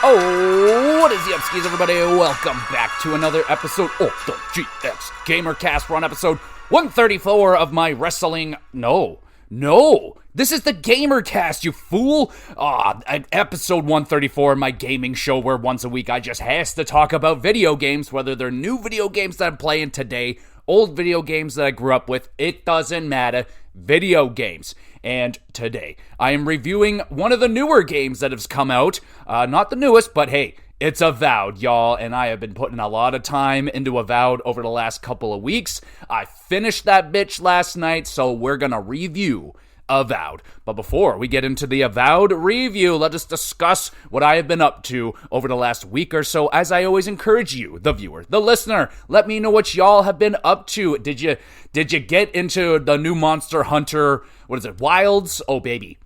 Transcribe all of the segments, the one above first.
Oh, what is the upskis, everybody? Welcome back to another episode of the GXGamerCast. We're on episode 134 of my wrestling... No, this is the GamerCast, you fool! Episode 134 of my gaming show where once a week I just has to talk about video games, whether they're new video games that I'm playing today, old video games that I grew up with, it doesn't matter. Video games. And today, I am reviewing one of the newer games that has come out. Not the newest, but hey, it's Avowed, y'all. And I have been putting a lot of time into Avowed over the last couple of weeks. I finished that bitch last night, so we're gonna review Avowed. But before we get into the Avowed review, let us discuss what I have been up to over the last week or so. As I always encourage you, the viewer, the listener, let me know what y'all have been up to. Did you get into the new Monster Hunter, Wilds? Oh, baby.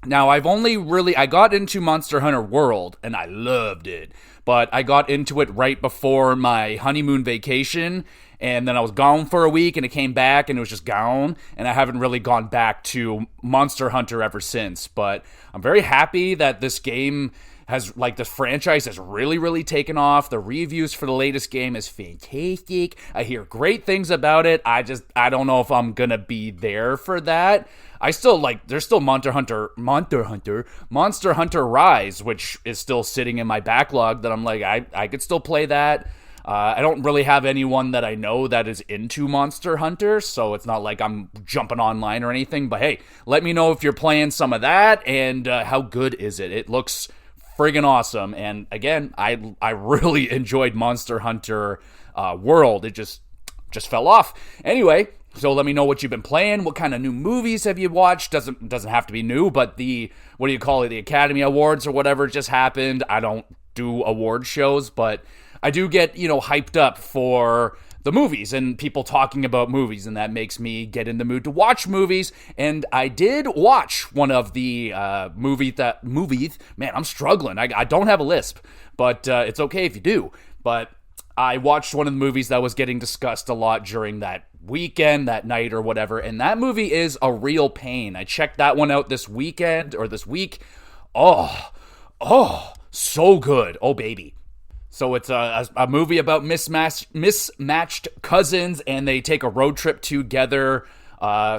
Now, I got into Monster Hunter World, and I loved it. But I got into it right before my honeymoon vacation, and then I was gone for a week, and it came back, and it was just gone, and I haven't really gone back to Monster Hunter ever since. But I'm very happy that this game this franchise has really, really taken off. The reviews for the latest game is fantastic. I hear great things about it. I don't know if I'm gonna be there for that. There's still Monster Hunter Rise, which is still sitting in my backlog that I'm like, I could still play that. I don't really have anyone that I know that is into Monster Hunter, so it's not like I'm jumping online or anything, but hey, let me know if you're playing some of that, and how good is it? It looks friggin' awesome, and again, I really enjoyed Monster Hunter World. It just fell off. Anyway, so let me know what you've been playing. What kind of new movies have you watched? Doesn't have to be new, but the Academy Awards or whatever just happened. I don't do award shows, but I do get, hyped up for the movies and people talking about movies, and that makes me get in the mood to watch movies. And I did watch one of the movies. Man, I'm struggling. I don't have a lisp, but it's okay if you do. But I watched one of the movies that was getting discussed a lot during that weekend, that night or whatever, and that movie is A Real Pain. I checked that one out this weekend, or this week. Oh, so good. Oh, baby. So it's a movie about mismatched cousins, and they take a road trip together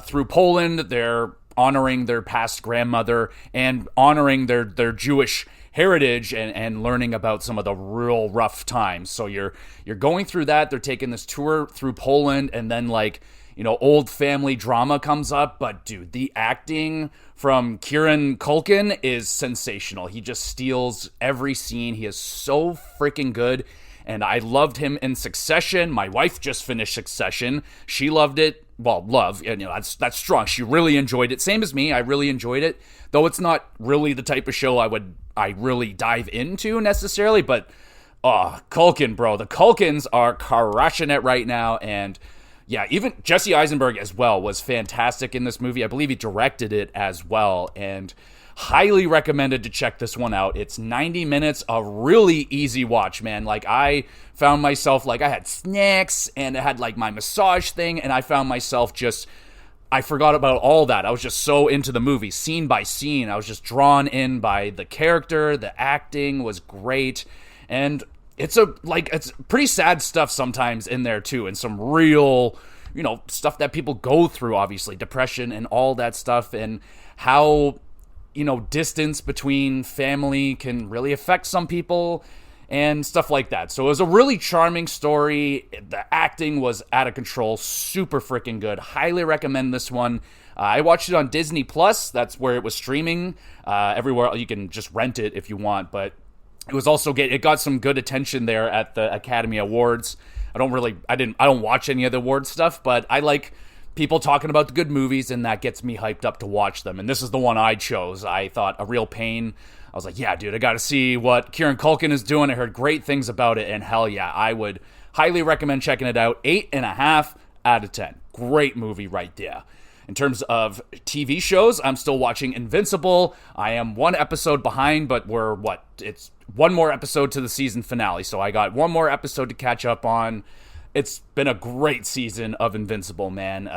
through Poland. They're honoring their past grandmother and honoring their Jewish heritage and learning about some of the real rough times. So you're going through that. They're taking this tour through Poland, and then old family drama comes up. But dude, the acting from Kieran Culkin is sensational. He just steals every scene. He is so freaking good. And I loved him in Succession. My wife just finished Succession. She loved it. Well, love, and that's strong. She really enjoyed it. Same as me. I really enjoyed it. Though it's not really the type of show I really dive into necessarily. But Culkin, bro. The Culkins are crushing it right now. And yeah, even Jesse Eisenberg as well was fantastic in this movie. I believe he directed it as well, and highly recommended to check this one out. It's 90 minutes, a really easy watch, man. I found myself, I had snacks, and I had, my massage thing, and I found myself I forgot about all that. I was just so into the movie, scene by scene. I was just drawn in by the character. The acting was great, and it's pretty sad stuff sometimes in there too, and some real, stuff that people go through, obviously, depression and all that stuff, and how, distance between family can really affect some people and stuff like that. So it was a really charming story. The acting was out of control, super freaking good. Highly recommend this one. I watched it on Disney Plus. That's where it was streaming. Everywhere you can just rent it if you want, but it was also it got some good attention there at the Academy Awards. I don't watch any of the award stuff, but I like people talking about the good movies, and that gets me hyped up to watch them. And this is the one I chose. I thought A Real Pain. I was like, yeah, dude, I got to see what Kieran Culkin is doing. I heard great things about it, and hell yeah, I would highly recommend checking it out. 8.5 out of 10. Great movie right there. In terms of TV shows, I'm still watching Invincible. I am one episode behind, but it's one more episode to the season finale, so I got one more episode to catch up on. It's been a great season of Invincible, man.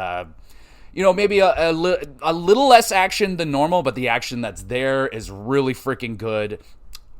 Maybe a little less action than normal, but the action that's there is really freaking good.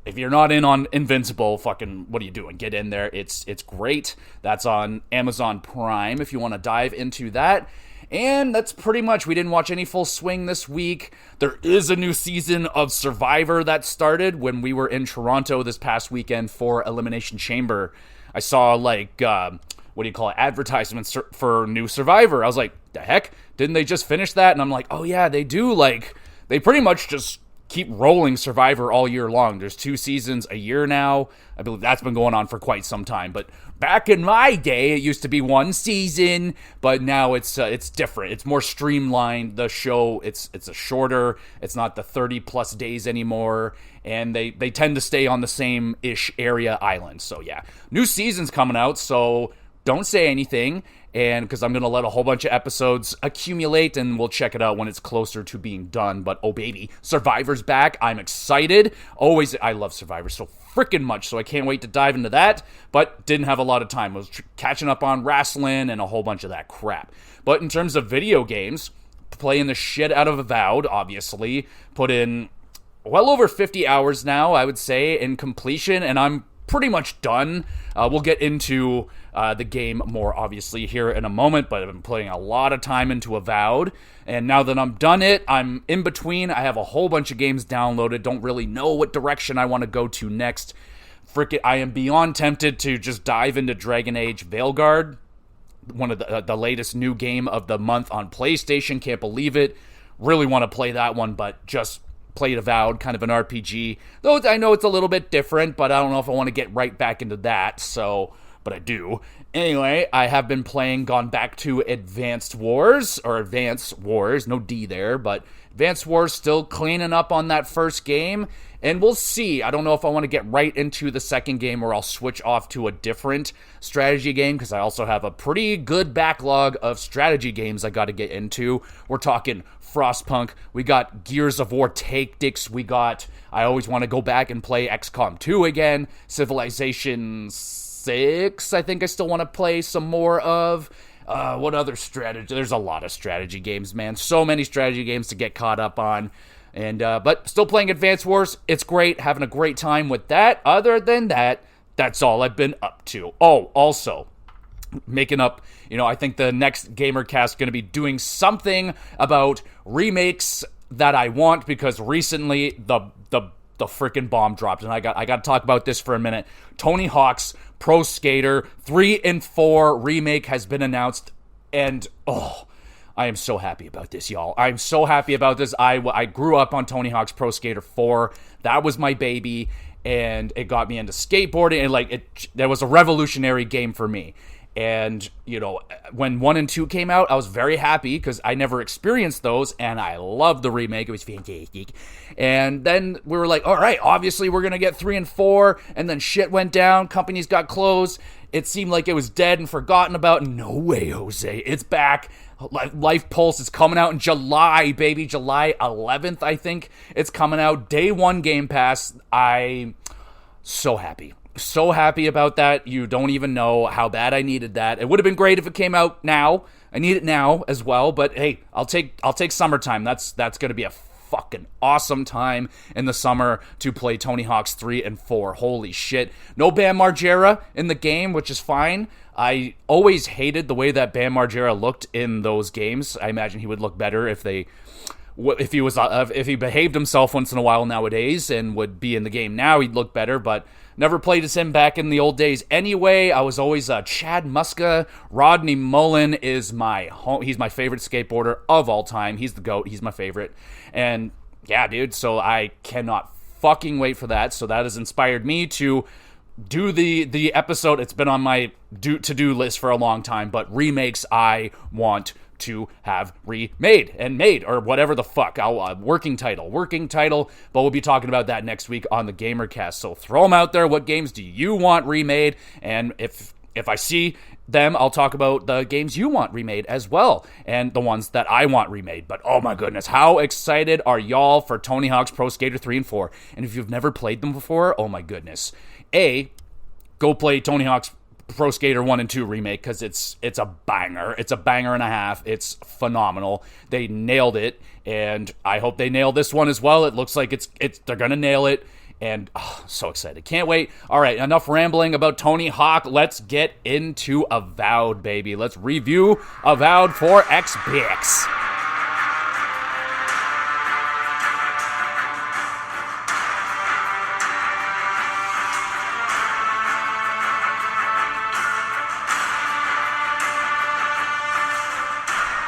if you're not in on Invincible, fucking, what are you doing? Get in there. It's great. That's on Amazon Prime if you want to dive into that. And that's pretty much, we didn't watch any Full Swing this week. There is a new season of Survivor that started when we were in Toronto this past weekend for Elimination Chamber. I saw, like, advertisements for new Survivor. I was like, the heck? Didn't they just finish that? And I'm like, oh yeah, they do. Like, they pretty much just keep rolling Survivor all year long. There's 2 seasons a year now. I believe that's been going on for quite some time. But back in my day, it used to be 1 season, but now it's different. It's more streamlined. The show, it's a shorter. It's not the 30 plus days anymore, and they tend to stay on the same-ish area island. So yeah, new season's coming out, so don't say anything, and because I'm going to let a whole bunch of episodes accumulate, and we'll check it out when it's closer to being done. But oh baby, Survivor's back. I'm excited. I love Survivor so freaking much, so I can't wait to dive into that, but didn't have a lot of time. I was catching up on wrestling and a whole bunch of that crap. But in terms of video games, playing the shit out of Avowed, obviously. Put in well over 50 hours now, I would say, in completion, and I'm pretty much done. We'll get into the game more, obviously, here in a moment, but I've been putting a lot of time into Avowed, and now that I'm done I'm in between. I have a whole bunch of games downloaded, don't really know what direction I want to go to next. I am beyond tempted to just dive into Dragon Age Veilguard, one of the latest new game of the month on PlayStation. Can't believe it. Really want to play that one, but just played Avowed, kind of an RPG. Though I know it's a little bit different, but I don't know if I want to get right back into that, but I do. Anyway, I have been gone back to Advance Wars, no D there, but Advance Wars, still cleaning up on that first game, and we'll see. I don't know if I want to get right into the second game, or I'll switch off to a different strategy game, because I also have a pretty good backlog of strategy games I got to get into. We're talking Frostpunk, we got Gears of War Tactics, I always want to go back and play XCOM 2 again, Civilization 6, I think I still want to play some more of. What other strategy? There's a lot of strategy games, man. So many strategy games to get caught up on. And but still playing Advance Wars. It's great. Having a great time with that. Other than that, that's all I've been up to. Oh, also, making up, I think the next GamerCast is going to be doing something about remakes that I want, because recently the freaking bomb dropped, and I got to talk about this for a minute. Tony Hawk's Pro Skater 3 and 4 remake has been announced, and I am so happy about this, y'all. I'm so happy about this. I grew up on Tony Hawk's Pro Skater 4. That was my baby, and it got me into skateboarding, and that was a revolutionary game for me. And, when 1 and 2 came out, I was very happy because I never experienced those, and I loved the remake. It was fantastic. And then we were like, all right, obviously we're going to get 3 and 4, and then shit went down, companies got closed, it seemed like it was dead and forgotten about. No way, Jose, it's back. Life Pulse is coming out in July, baby, July 11th, I think it's coming out. Day 1 Game Pass. I'm so happy. So happy about that. You don't even know how bad I needed that. It would have been great if it came out now. I need it now as well, but hey, I'll take summertime. That's going to be a fucking awesome time in the summer to play Tony Hawk's 3 and 4. Holy shit. No Bam Margera in the game, which is fine. I always hated the way that Bam Margera looked in those games. I imagine he would look better if he behaved himself once in a while nowadays and would be in the game now. He'd look better, but never played as him back in the old days. Anyway, I was always Chad Muska. Rodney Mullen is he's my favorite skateboarder of all time. He's the GOAT. He's my favorite. And yeah, dude, so I cannot fucking wait for that. So that has inspired me to do the episode. It's been on my to-do list for a long time, but remakes I want to have remade and made, or whatever the fuck. Working title, but we'll be talking about that next week on the GamerCast. So throw them out there. What games do you want remade? And if I see them, I'll talk about the games you want remade as well, and the ones that I want remade. But oh my goodness, how excited are y'all for Tony Hawk's Pro Skater 3 and 4? And if you've never played them before, oh my goodness. Go play Tony Hawk's Pro Skater 1 and 2 remake, because it's a banger. It's a banger and a half. It's phenomenal. They nailed it, and I hope they nail this one as well. It looks like they're gonna nail it. And so excited. Can't wait. All right, enough rambling about Tony Hawk. Let's get into Avowed, baby. Let's review Avowed for Xbox.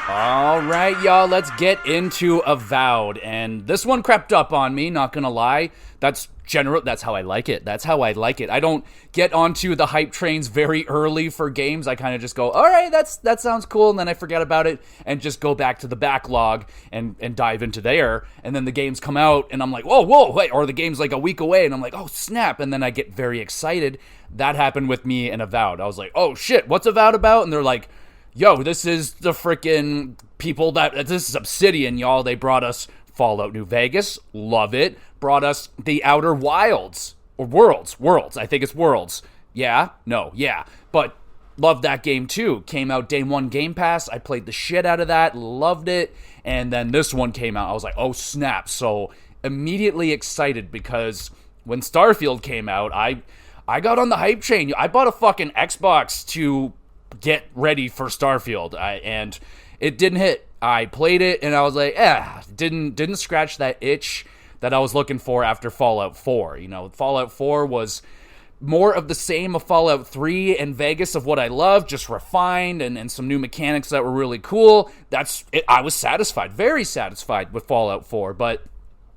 All right, y'all, let's get into Avowed. And this one crept up on me, not gonna lie. That's how I like it. I don't get onto the hype trains very early for games. I kind of just go, all right, that sounds cool, and then I forget about it and just go back to the backlog and dive into there. And then the games come out, and I'm like, whoa, wait, or the game's like a week away, and I'm like, oh, snap, and then I get very excited. That happened with me in Avowed. I was like, oh, shit, what's Avowed about? And they're like, yo, this is the freaking people this is Obsidian, y'all. They brought us Fallout New Vegas, love it. Brought us the Outer Wilds, or Worlds, I think it's Worlds. Yeah, but loved that game too. Came out day one Game Pass, I played the shit out of that, loved it, and then this one came out, I was like, oh snap, so immediately excited because when Starfield came out, I got on the hype train. I bought a fucking Xbox to get ready for Starfield, and it didn't hit. I played it, and I was like, didn't scratch that itch that I was looking for after Fallout 4. You know, Fallout 4 was more of the same of Fallout 3 and Vegas of what I love, just refined and some new mechanics that were really cool. That's it. I was satisfied, very satisfied with Fallout 4, but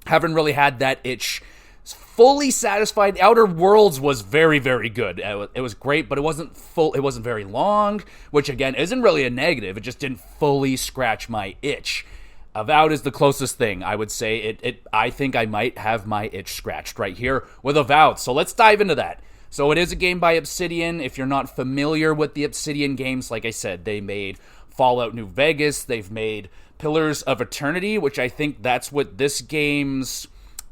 haven't really had that itch fully satisfied. Outer Worlds was very, very good. It was great, but it wasn't full. It wasn't very long, which again isn't really a negative. It just didn't fully scratch my itch. Avowed is the closest thing, I would say. I think I might have my itch scratched right here with Avowed. So let's dive into that. So it is a game by Obsidian. If you're not familiar with the Obsidian games, like I said, they made Fallout New Vegas. They've made Pillars of Eternity, which I think that's what this game's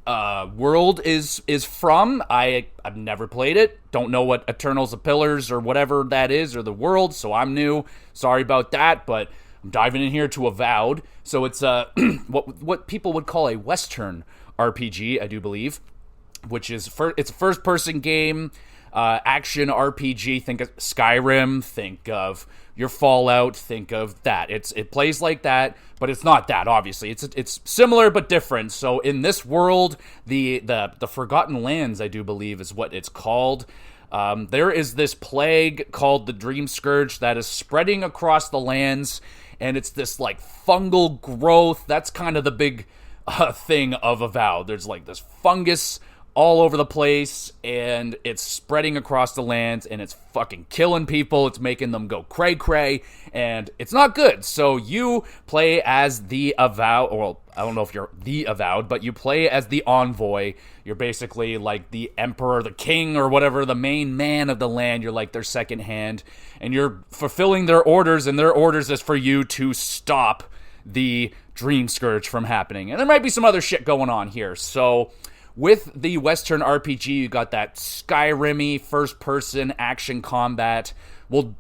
world is from. I've never played it. Don't know what Eternals of Pillars or whatever that is, or the world, so I'm new. Sorry about that, but I'm diving in here to Avowed. So it's what people would call a Western RPG, I do believe, which is it's a first-person game, action RPG. Think of Skyrim, think of your Fallout, think of that. It plays like that, but it's not that, obviously. It's similar but different. So in this world, the Forgotten Lands, I do believe, is what it's called. There is this plague called the Dream Scourge that is spreading across the lands, and it's this like fungal growth. That's kind of the big thing of Avowed. There's like this fungus all over the place, and it's spreading across the lands, and it's fucking killing people. It's making them go cray-cray, and it's not good. So you play as the Avowed, or I don't know if you're the Avowed, but you play as the Envoy. You're basically like the Emperor, the King, or whatever, the main man of the land. You're like their second hand, and you're fulfilling their orders, and their orders is for you to stop the Dream Scourge from happening. And there might be some other shit going on here, so with the Western RPG, you got that Skyrim-y first-person action combat. We'll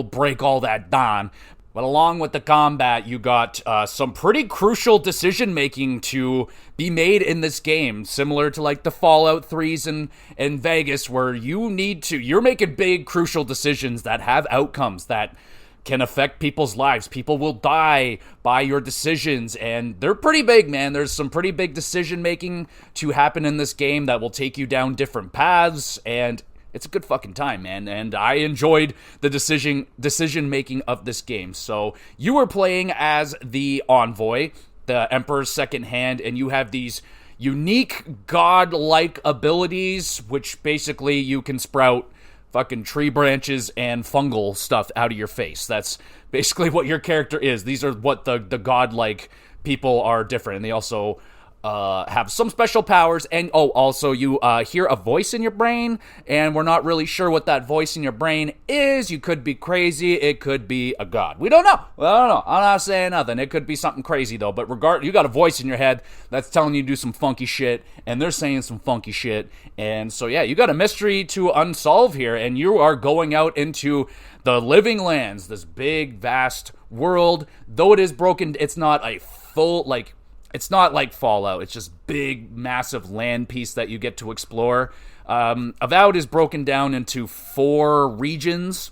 break all that down. But along with the combat, you got some pretty crucial decision-making to be made in this game, similar to like the Fallout 3s and Vegas, where you're making big, crucial decisions that have outcomes that can affect people's lives. People will die by your decisions, and they're pretty big, man. There's some pretty big decision making to happen in this game that will take you down different paths, and it's a good fucking time, man. And I enjoyed the decision making of this game. So you were playing as the Envoy, the Emperor's second hand, and you have these unique god-like abilities, which basically you can sprout fucking tree branches and fungal stuff out of your face. That's basically what your character is. These are what the godlike people are different. And they also have some special powers, and also you hear a voice in your brain, and we're not really sure what that voice in your brain is. You could be crazy, it could be a god. We don't know. I'm not saying nothing. It could be something crazy though, but you got a voice in your head that's telling you to do some funky shit, and they're saying some funky shit, and so yeah, you got a mystery to unsolve here, and you are going out into the living lands, this big, vast world. Though it is broken, it's not a full, like, it's not like Fallout. It's just big, massive land piece that you get to explore. Avowed is broken down into 4 regions,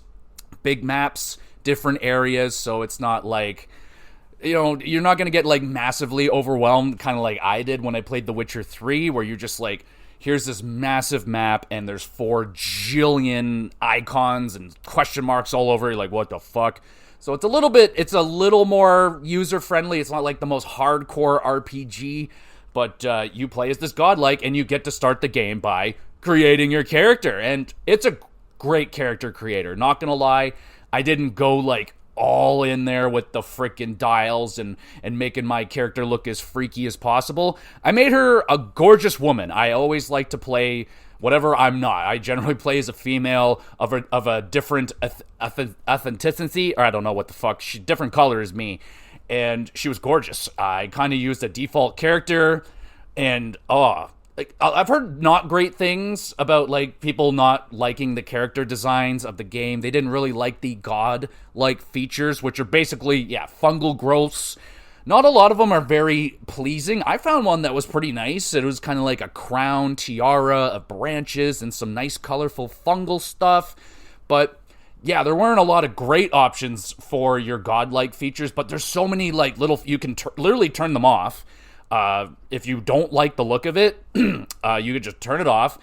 big maps, different areas, so it's not like, you're not going to get like massively overwhelmed, kind of like I did when I played The Witcher 3, where you're just like, here's this massive map and there's 4 jillion icons and question marks all over. You're like, what the fuck? So it's a little more user-friendly. It's not like the most hardcore RPG, but you play as this godlike, and you get to start the game by creating your character. And it's a great character creator. Not gonna lie, I didn't go like all in there with the freaking dials and making my character look as freaky as possible. I made her a gorgeous woman. I always like to play whatever I'm not. I generally play as a female of a different authenticity, or I don't know what the fuck. She different color as me, and she was gorgeous. I kind of used a default character, and I've heard not great things about like people not liking the character designs of the game. They didn't really like the god-like features, which are basically fungal growths. Not a lot of them are very pleasing. I found one that was pretty nice. It was kind of like a crown, tiara of branches and some nice colorful fungal stuff. But yeah, there weren't a lot of great options for your godlike features, but there's so many like little, you can literally turn them off. If you don't like the look of it, you could just turn it off.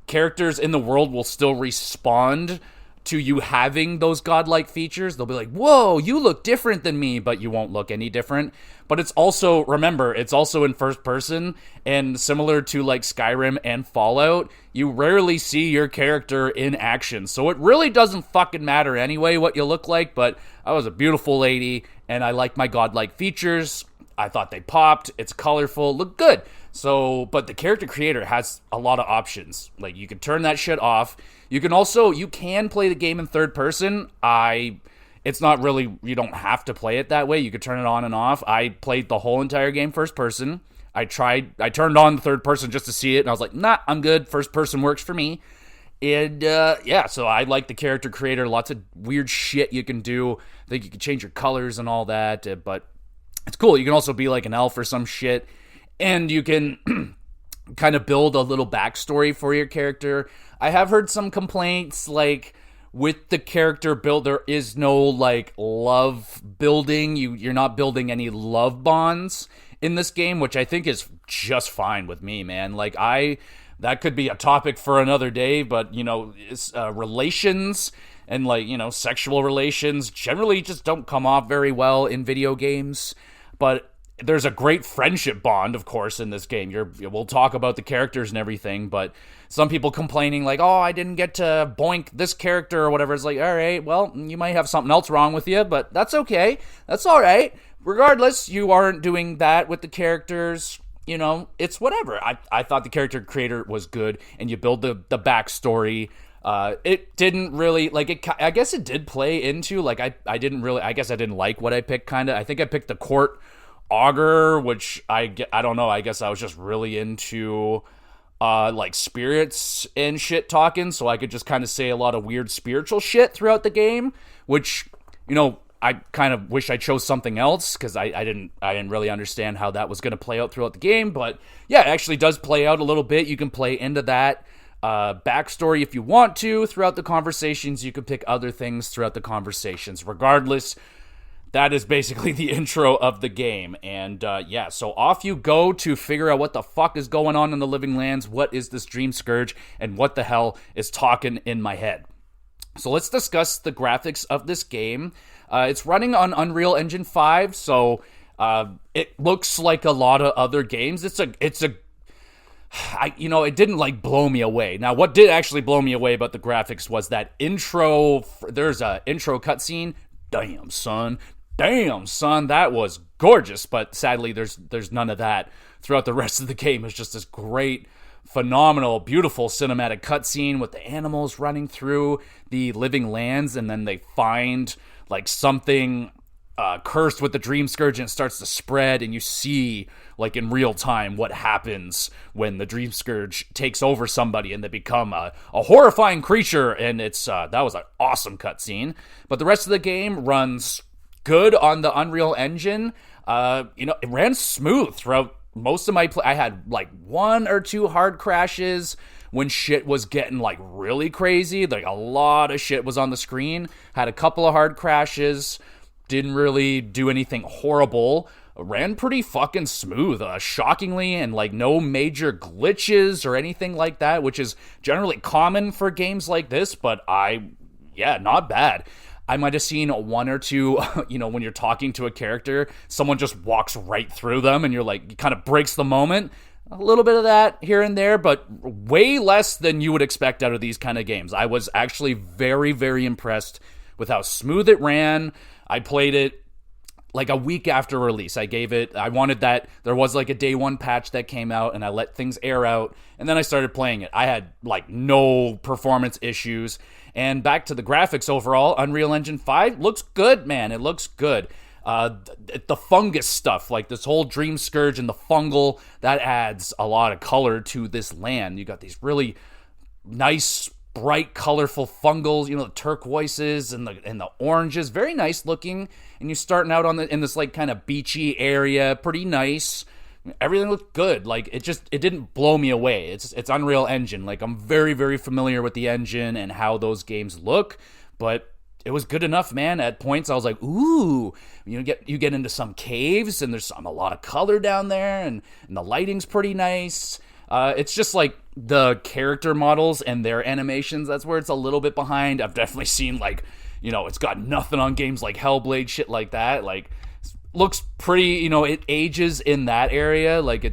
Characters in the world will still respond to you having those godlike features. They'll be like, whoa, you look different than me, but you won't look any different. But it's also, remember, it's also in first person, and similar to like Skyrim and Fallout, you rarely see your character in action. So it really doesn't fucking matter anyway what you look like, but I was a beautiful lady, and I liked my godlike features. I thought they popped. It's colorful, looked good. So, but the character creator has a lot of options. Like, you can turn that shit off. You can play the game in third person. It's not really, you don't have to play it that way. You could turn it on and off. I played the whole entire game first person. I turned on the third person just to see it, and I was like, nah, I'm good. First person works for me. And, so I like the character creator. Lots of weird shit you can do. I think you can change your colors and all that, but it's cool. You can also be like an elf or some shit. And you can kind of build a little backstory for your character. I have heard some complaints, like, with the character build, there is no, like, love building. You're not building any love bonds in this game, which I think is just fine with me, man. Like, that could be a topic for another day, but, it's, relations and, like, sexual relations generally just don't come off very well in video games. But there's a great friendship bond, of course, in this game. We'll talk about the characters and everything, but some people complaining like, oh, I didn't get to boink this character or whatever. It's like, all right, well, you might have something else wrong with you, but that's okay. That's all right. Regardless, you aren't doing that with the characters. It's whatever. I thought the character creator was good, and you build the backstory. It didn't really, like, I guess it did play into, like, I didn't like what I picked, kind of. I think I picked the court augur, which I don't know, I guess I was just really into, like, spirits and shit talking, so I could just kind of say a lot of weird spiritual shit throughout the game, which, I kind of wish I chose something else, because I didn't really understand how that was going to play out throughout the game, but yeah, it actually does play out a little bit. You can play into that backstory if you want to throughout the conversations. You can pick other things throughout the conversations. Regardless, that is basically the intro of the game. And so off you go to figure out what the fuck is going on in the Living Lands. What is this Dream Scourge, and what the hell is talking in my head? So let's discuss the graphics of this game. It's running on Unreal Engine 5, so it looks like a lot of other games. It didn't like blow me away. Now, what did actually blow me away about the graphics was that intro. There's a intro cutscene. Damn, son, that was gorgeous. But sadly, there's none of that throughout the rest of the game. It's just this great, phenomenal, beautiful cinematic cutscene with the animals running through the Living Lands, and then they find like something cursed with the Dream Scourge, and it starts to spread, and you see, like, in real time what happens when the Dream Scourge takes over somebody and they become a horrifying creature, and it's that was an awesome cutscene. But the rest of the game runs good on the Unreal Engine. It ran smooth throughout most of my play. I had like 1 or 2 hard crashes when shit was getting like really crazy. Like a lot of shit was on the screen. Had a couple of hard crashes. Didn't really do anything horrible. Ran pretty fucking smooth, shockingly, and like no major glitches or anything like that, which is generally common for games like this, but not bad. I might have seen 1 or 2, when you're talking to a character, someone just walks right through them and you're like, it kind of breaks the moment. A little bit of that here and there, but way less than you would expect out of these kind of games. I was actually very, very impressed with how smooth it ran. I played it like a week after release. I wanted that, there was like a day 1 patch that came out and I let things air out and then I started playing it. I had like no performance issues. And back to the graphics overall, Unreal Engine 5 looks good, man. It looks good. The fungus stuff, like this whole Dream Scourge and the fungal, that adds a lot of color to this land. You got these really nice, bright, colorful fungals, the turquoises and the oranges, very nice looking. And you're starting out in this like kind of beachy area, pretty nice. Everything looked good. Like it didn't blow me away. It's Unreal Engine. Like I'm very, very familiar with the engine and how those games look, but it was good enough, man. At points I was like, ooh, you get into some caves and there's a lot of color down there and the lighting's pretty nice. It's just like the character models and their animations, that's where it's a little bit behind. I've definitely seen like, it's got nothing on games like Hellblade, shit like that. Like, looks pretty, it ages in that area. Like,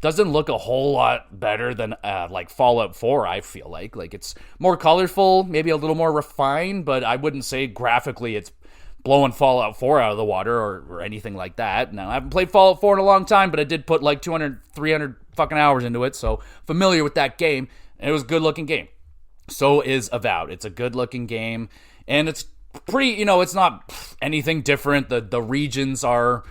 doesn't look a whole lot better than like Fallout 4, I feel like. Like, it's more colorful, maybe a little more refined, but I wouldn't say graphically it's blowing Fallout 4 out of the water or anything like that. Now, I haven't played Fallout 4 in a long time, but I did put like 200, 300 fucking hours into it, so familiar with that game. And it was a good-looking game. So is Avowed. It's a good-looking game, and it's pretty, it's not anything different. The regions are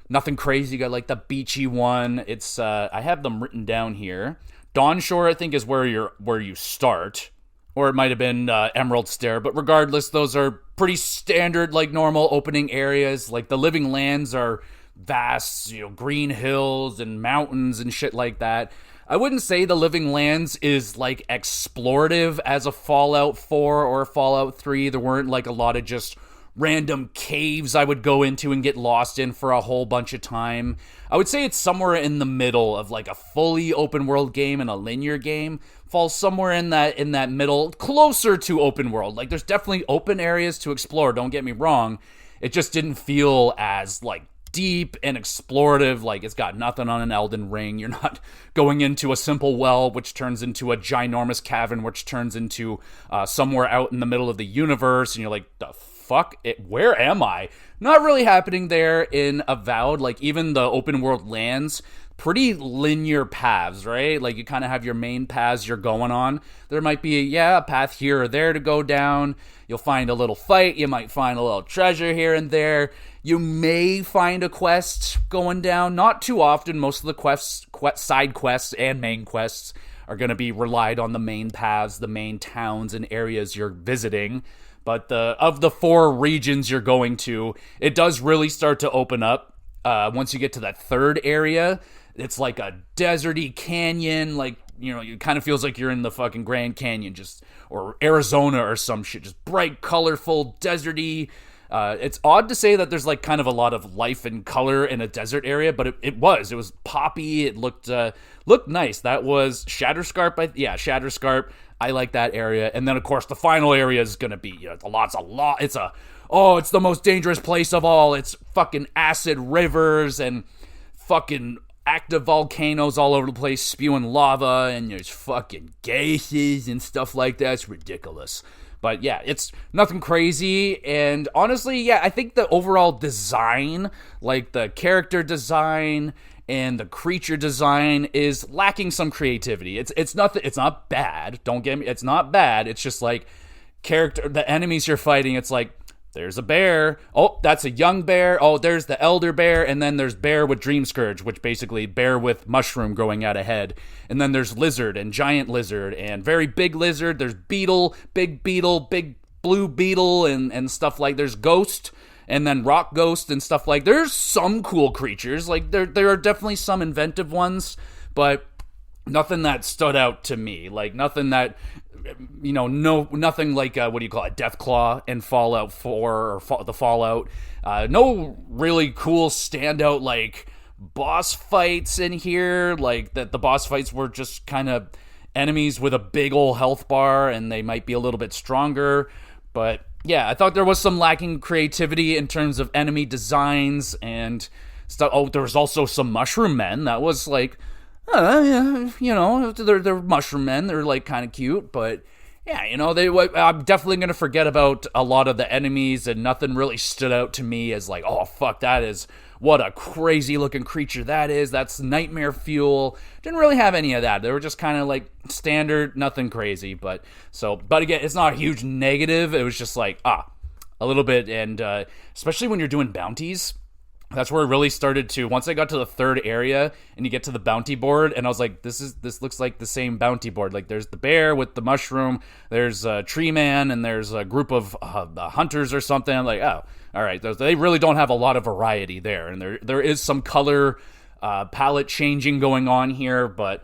nothing crazy. You got like the beachy one. It's I have them written down here. Dawnshore, I think, is where you start, or it might have been Emerald Stair. But regardless, those are pretty standard, like normal opening areas. Like the living lands are vast, green hills and mountains and shit like that. I wouldn't say the Living Lands is like explorative as a Fallout 4 or a Fallout 3. There weren't like a lot of just random caves I would go into and get lost in for a whole bunch of time. I would say it's somewhere in the middle of like a fully open world game and a linear game. Falls somewhere in that middle, closer to open world. Like there's definitely open areas to explore, don't get me wrong. It just didn't feel as like deep and explorative. Like it's got nothing on an Elden Ring. You're not going into a simple well which turns into a ginormous cavern which turns into somewhere out in the middle of the universe, and you're like, the fuck, where am I? Not really happening there in Avowed. Like even the open world lands, pretty linear paths, right? Like you kind of have your main paths you're going on. There might be a path here or there to go down. You'll find a little fight. You might find a little treasure here and there. You may find a quest going down. Not too often. Most of the side quests and main quests are going to be relied on the main paths, the main towns and areas you're visiting. But of the 4 regions you're going to, it does really start to open up. Once you get to that third area, it's like a deserty canyon. Like, it kind of feels like you're in the fucking Grand Canyon, or Arizona or some shit. Just bright, colorful, deserty. It's odd to say that there's like kind of a lot of life and color in a desert area, but it was poppy. It looked nice. That was Shatterscarp. Shatterscarp. I like that area. And then of course the final area is gonna be it's the most dangerous place of all. It's fucking acid rivers and fucking active volcanoes all over the place spewing lava, and there's fucking gases and stuff like that. It's ridiculous. But yeah, it's nothing crazy, and honestly, I think the overall design, like the character design and the creature design, is lacking some creativity. It's not bad, don't get me, it's not bad, it's just like the enemies you're fighting, it's like, there's a bear, oh, that's a young bear, oh, there's the elder bear, and then there's bear with Dream Scourge, which basically bear with mushroom growing out ahead, and then there's lizard and giant lizard and very big lizard, there's beetle, big blue beetle, and stuff like, there's ghost, and then rock ghost and stuff. Like, there's some cool creatures. Like, there are definitely some inventive ones, but nothing that stood out to me. Like, nothing that, nothing like, what do you call it, Deathclaw in Fallout 4 or the Fallout. No really cool standout, like, boss fights in here. Like, that the boss fights were just kind of enemies with a big old health bar, and they might be a little bit stronger. But yeah, I thought there was some lacking creativity in terms of enemy designs and stuff. Oh, there was also some mushroom men. That was like, they're mushroom men. They're like kind of cute, but yeah, I'm definitely going to forget about a lot of the enemies, and nothing really stood out to me as like, oh, fuck, what a crazy looking creature that is. That's nightmare fuel. Didn't really have any of that. They were just kind of like standard, nothing crazy. But again, it's not a huge negative. It was just like, a little bit. And especially when you're doing bounties, that's where it really started to, once I got to the third area and you get to the bounty board, and I was like, this looks like the same bounty board. Like, there's the bear with the mushroom, there's a tree man, and there's a group of hunters or something. I'm like, oh, all right. They really don't have a lot of variety there. And there is some color palette changing going on here, but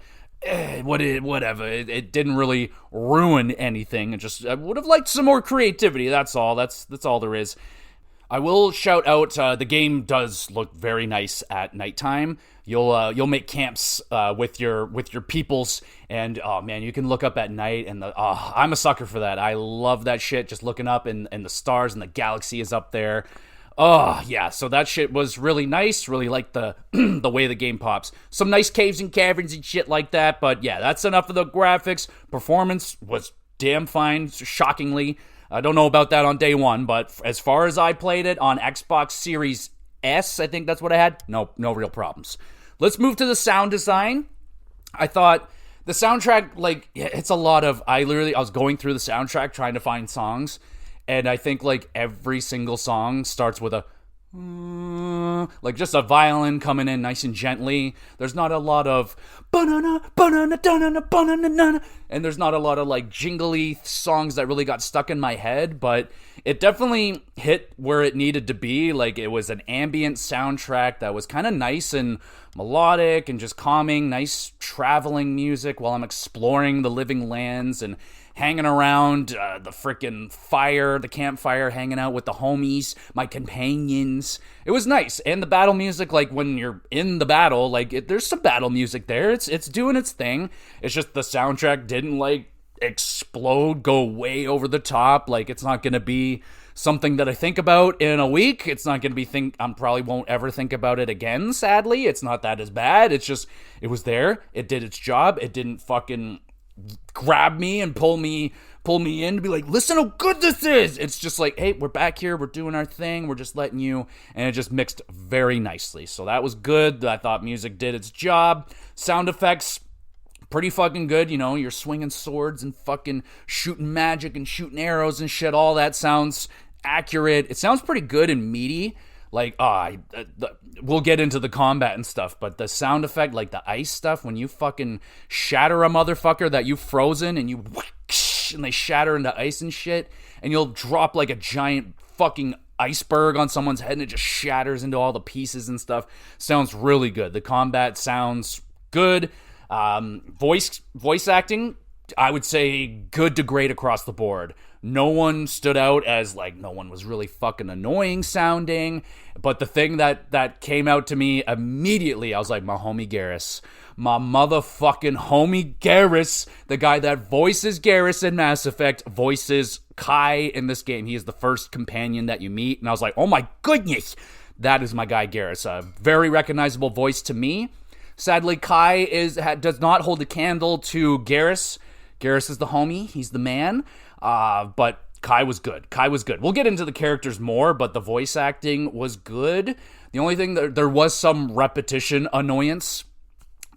whatever. It didn't really ruin anything. I would have liked some more creativity. That's all. That's all there is. I will shout out, the game does look very nice at nighttime. You'll make camps with your peoples, and oh man, you can look up at night, and I'm a sucker for that. I love that shit, just looking up and the stars and the galaxy is up there. Oh yeah, so that shit was really nice. Really like the the way the game pops. Some nice caves and caverns and shit like that. But yeah, that's enough of the graphics. Performance was damn fine, shockingly. I don't know about that on day one, but as far as I played it on Xbox Series S, I think that's what I had. No real problems. Let's move to the sound design. I thought the soundtrack, like, it's a lot of, I was going through the soundtrack trying to find songs, and I think, like, every single song starts with a, like, just a violin coming in nice and gently. There's not a lot of banana, banana, banana, banana, and there's not a lot of like jingly songs that really got stuck in my head, but it definitely hit where it needed to be. Like, it was an ambient soundtrack that was kind of nice and melodic and just calming, nice traveling music while I'm exploring the living lands and hanging around the frickin' fire, the campfire, hanging out with the homies, my companions. It was nice. And the battle music, like, when you're in the battle, like, there's some battle music there. It's doing its thing. It's just the soundtrack didn't, like, explode, go way over the top. Like, it's not gonna be something that I think about in a week. It's not gonna be I probably won't ever think about it again, sadly. It's not that as bad. It's just, it was there. It did its job. It didn't fucking grab me and pull me in to be like, listen how good this is. It's just like, hey, we're back here, we're doing our thing, we're just letting you, and it just mixed very nicely. So that was good. I thought music did its job. Sound effects, pretty fucking good. You're swinging swords and fucking shooting magic and shooting arrows and shit. All that sounds accurate. It sounds pretty good and meaty. Like, we'll get into the combat and stuff, but the sound effect, like the ice stuff, when you fucking shatter a motherfucker that you've frozen and you whoosh, and they shatter into ice and shit, and you'll drop like a giant fucking iceberg on someone's head and it just shatters into all the pieces and stuff. Sounds really good. The combat sounds good. Voice acting, I would say good to great across the board. No one stood out as, like, no one was really fucking annoying sounding. But the thing that came out to me immediately, I was like, my homie Garrus. My motherfucking homie Garrus. The guy that voices Garrus in Mass Effect voices Kai in this game. He is the first companion that you meet. And I was like, oh my goodness. That is my guy Garrus. A very recognizable voice to me. Sadly, Kai does not hold a candle to Garrus. Garrus is the homie. He's the man. But Kai was good. We'll get into the characters more, but the voice acting was good. The only thing, there was some repetition annoyance,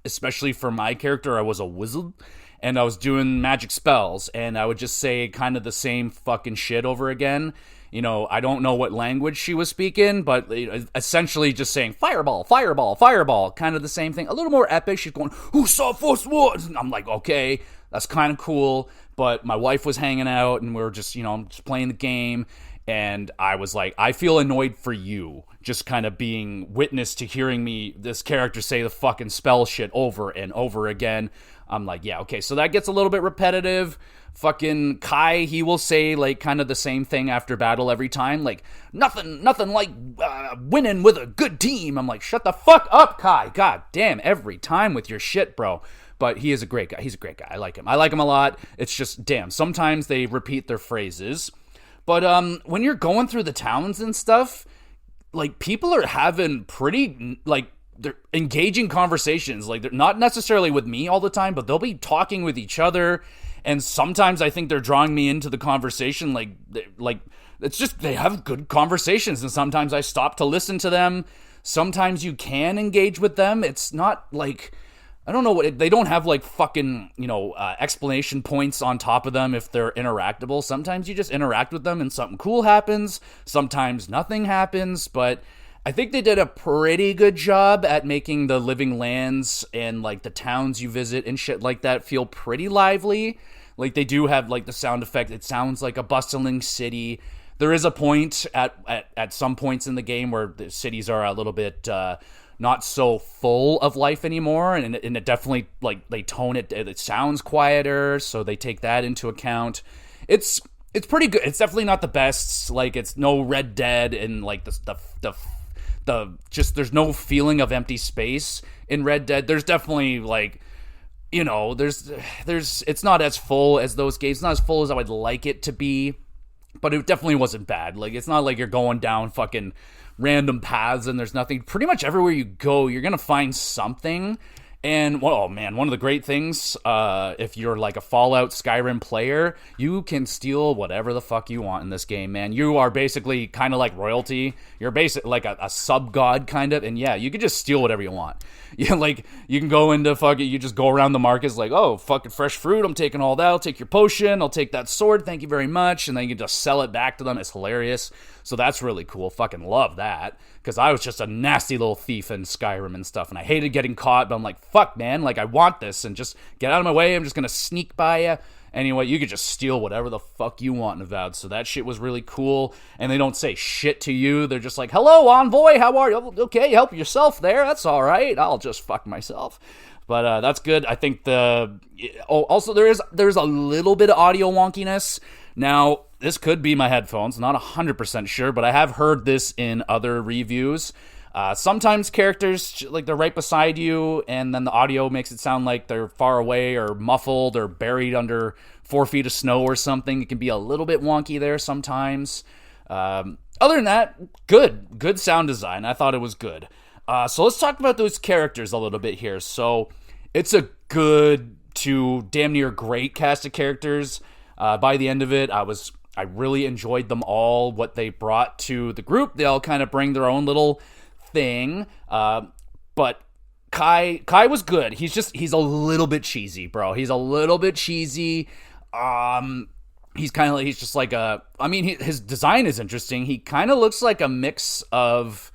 especially for my character. I was a wizard, and I was doing magic spells, and I would just say kind of the same fucking shit over again. I don't know what language she was speaking, but essentially just saying fireball, fireball, fireball, kind of the same thing. A little more epic. She's going, who saw force words? And I'm like, okay, that's kind of cool. But my wife was hanging out, and we were just, just playing the game. And I was like, I feel annoyed for you, just kind of being witness to hearing this character say the fucking spell shit over and over again. I'm like, yeah, okay, so that gets a little bit repetitive. Fucking Kai, he will say like kind of the same thing after battle every time, like nothing like winning with a good team. I'm like, shut the fuck up, Kai. God damn, every time with your shit, bro. But he is a great guy. He's a great guy. I like him a lot. It's just, damn, sometimes they repeat their phrases. But when you're going through the towns and stuff, like, people are having pretty, like, they're engaging conversations. Like, they're not necessarily with me all the time, but they'll be talking with each other. And sometimes I think they're drawing me into the conversation. Like it's just, they have good conversations. And sometimes I stop to listen to them. Sometimes you can engage with them. It's not like, I don't know they don't have like fucking, explanation points on top of them if they're interactable. Sometimes you just interact with them and something cool happens. Sometimes nothing happens, but I think they did a pretty good job at making the living lands and like the towns you visit and shit like that feel pretty lively. Like, they do have like the sound effect. It sounds like a bustling city. There is a point at some points in the game where the cities are a little bit not so full of life anymore, and it definitely, like, they tone it sounds quieter, so they take that into account. It's pretty good. It's definitely not the best. Like, it's no Red Dead, and like the just, there's no feeling of empty space in Red Dead. There's definitely like, there's it's not as full as those games. It's not as full as I would like it to be, but it definitely wasn't bad. Like, it's not like you're going down fucking random paths and there's nothing. Pretty much everywhere you go, you're gonna find something. And, oh man, one of the great things, if you're like a Fallout Skyrim player, you can steal whatever the fuck you want in this game, man. You are basically kind of like royalty. You're basically like a sub-god, kind of, and yeah, you can just steal whatever you want. You can go into you just go around the markets like, oh, fucking fresh fruit, I'm taking all that, I'll take your potion, I'll take that sword, thank you very much, and then you can just sell it back to them. It's hilarious. So that's really cool. Fucking love that. Because I was just a nasty little thief in Skyrim and stuff, and I hated getting caught, but I'm like, fuck, man, like, I want this, and just get out of my way, I'm just gonna sneak by you. Anyway, you could just steal whatever the fuck you want in Avowed, so that shit was really cool, and they don't say shit to you. They're just like, hello, envoy, how are you? Okay, help yourself there, that's alright, I'll just fuck myself. But that's good. I think also there's a little bit of audio wonkiness. Now, this could be my headphones, not 100% sure, but I have heard this in other reviews. Sometimes characters, like, they're right beside you, and then the audio makes it sound like they're far away or muffled or buried under 4 feet of snow or something. It can be a little bit wonky there sometimes. Other than that, good sound design. I thought it was good. So let's talk about those characters a little bit here. So it's a good to damn near great cast of characters. By the end of it, I really enjoyed them all, what they brought to the group. They all kind of bring their own little thing. But Kai was good. He's a little bit cheesy, bro. He's a little bit cheesy. He's just like his design is interesting. He kind of looks like a mix of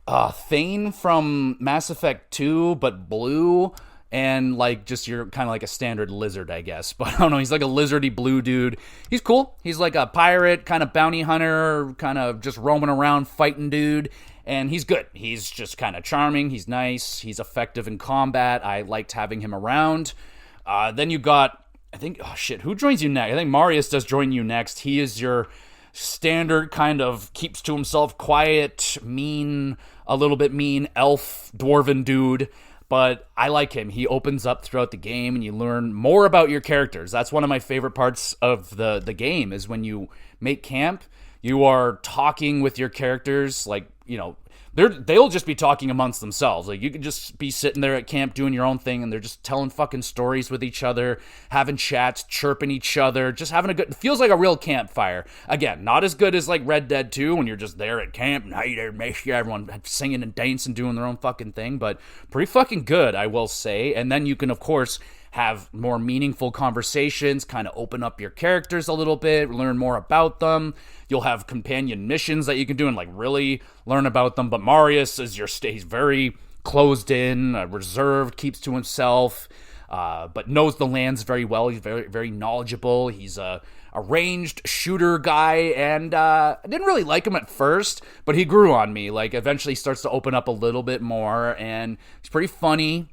Thane from Mass Effect 2, but blue. And, like, just you're kind of like a standard lizard, I guess. But I don't know, he's like a lizardy blue dude. He's cool. He's like a pirate, kind of bounty hunter, kind of just roaming around fighting dude. And he's good. He's just kind of charming. He's nice. He's effective in combat. I liked having him around. Then you got, I think, who joins you next? I think Marius does join you next. He is your standard kind of keeps to himself, quiet, mean, a little bit mean, elf, dwarven dude. But I like him. He opens up throughout the game, and you learn more about your characters. That's one of my favorite parts of the game, is when you make camp, you are talking with your characters, like, they'll just be talking amongst themselves. Like, you could just be sitting there at camp doing your own thing, and they're just telling fucking stories with each other, having chats, chirping each other, just having it feels like a real campfire. Again, not as good as like Red Dead 2 when you're just there at camp and hey there, mate, everyone singing and dancing, doing their own fucking thing, but pretty fucking good, I will say. And then you can, of course, have more meaningful conversations, kind of open up your characters a little bit, learn more about them. You'll have companion missions that you can do and, like, really learn about them. But Marius is he's very closed in, reserved, keeps to himself, but knows the lands very well. He's very, very knowledgeable. He's a a ranged shooter guy, and I didn't really like him at first, but he grew on me. Like, eventually starts to open up a little bit more, and he's pretty funny.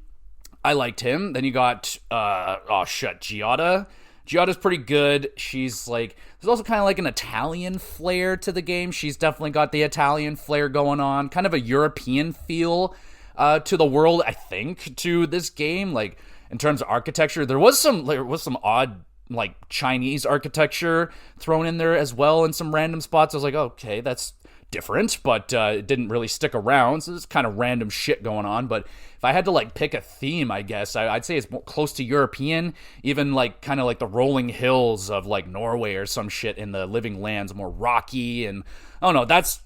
I liked him. Then you got, Giada. Giada's pretty good. She's like, there's also kind of like an Italian flair to the game. She's definitely got the Italian flair going on. Kind of a European feel to the world, I think, to this game. Like, in terms of architecture, there was some odd, like, Chinese architecture thrown in there as well in some random spots. I was like, okay, that's different, but it didn't really stick around, so there's kind of random shit going on. But if I had to, like, pick a theme, I guess I'd say it's more close to European, even like kind of like the rolling hills of like Norway or some shit in the Living Lands, more rocky. And I don't know, that's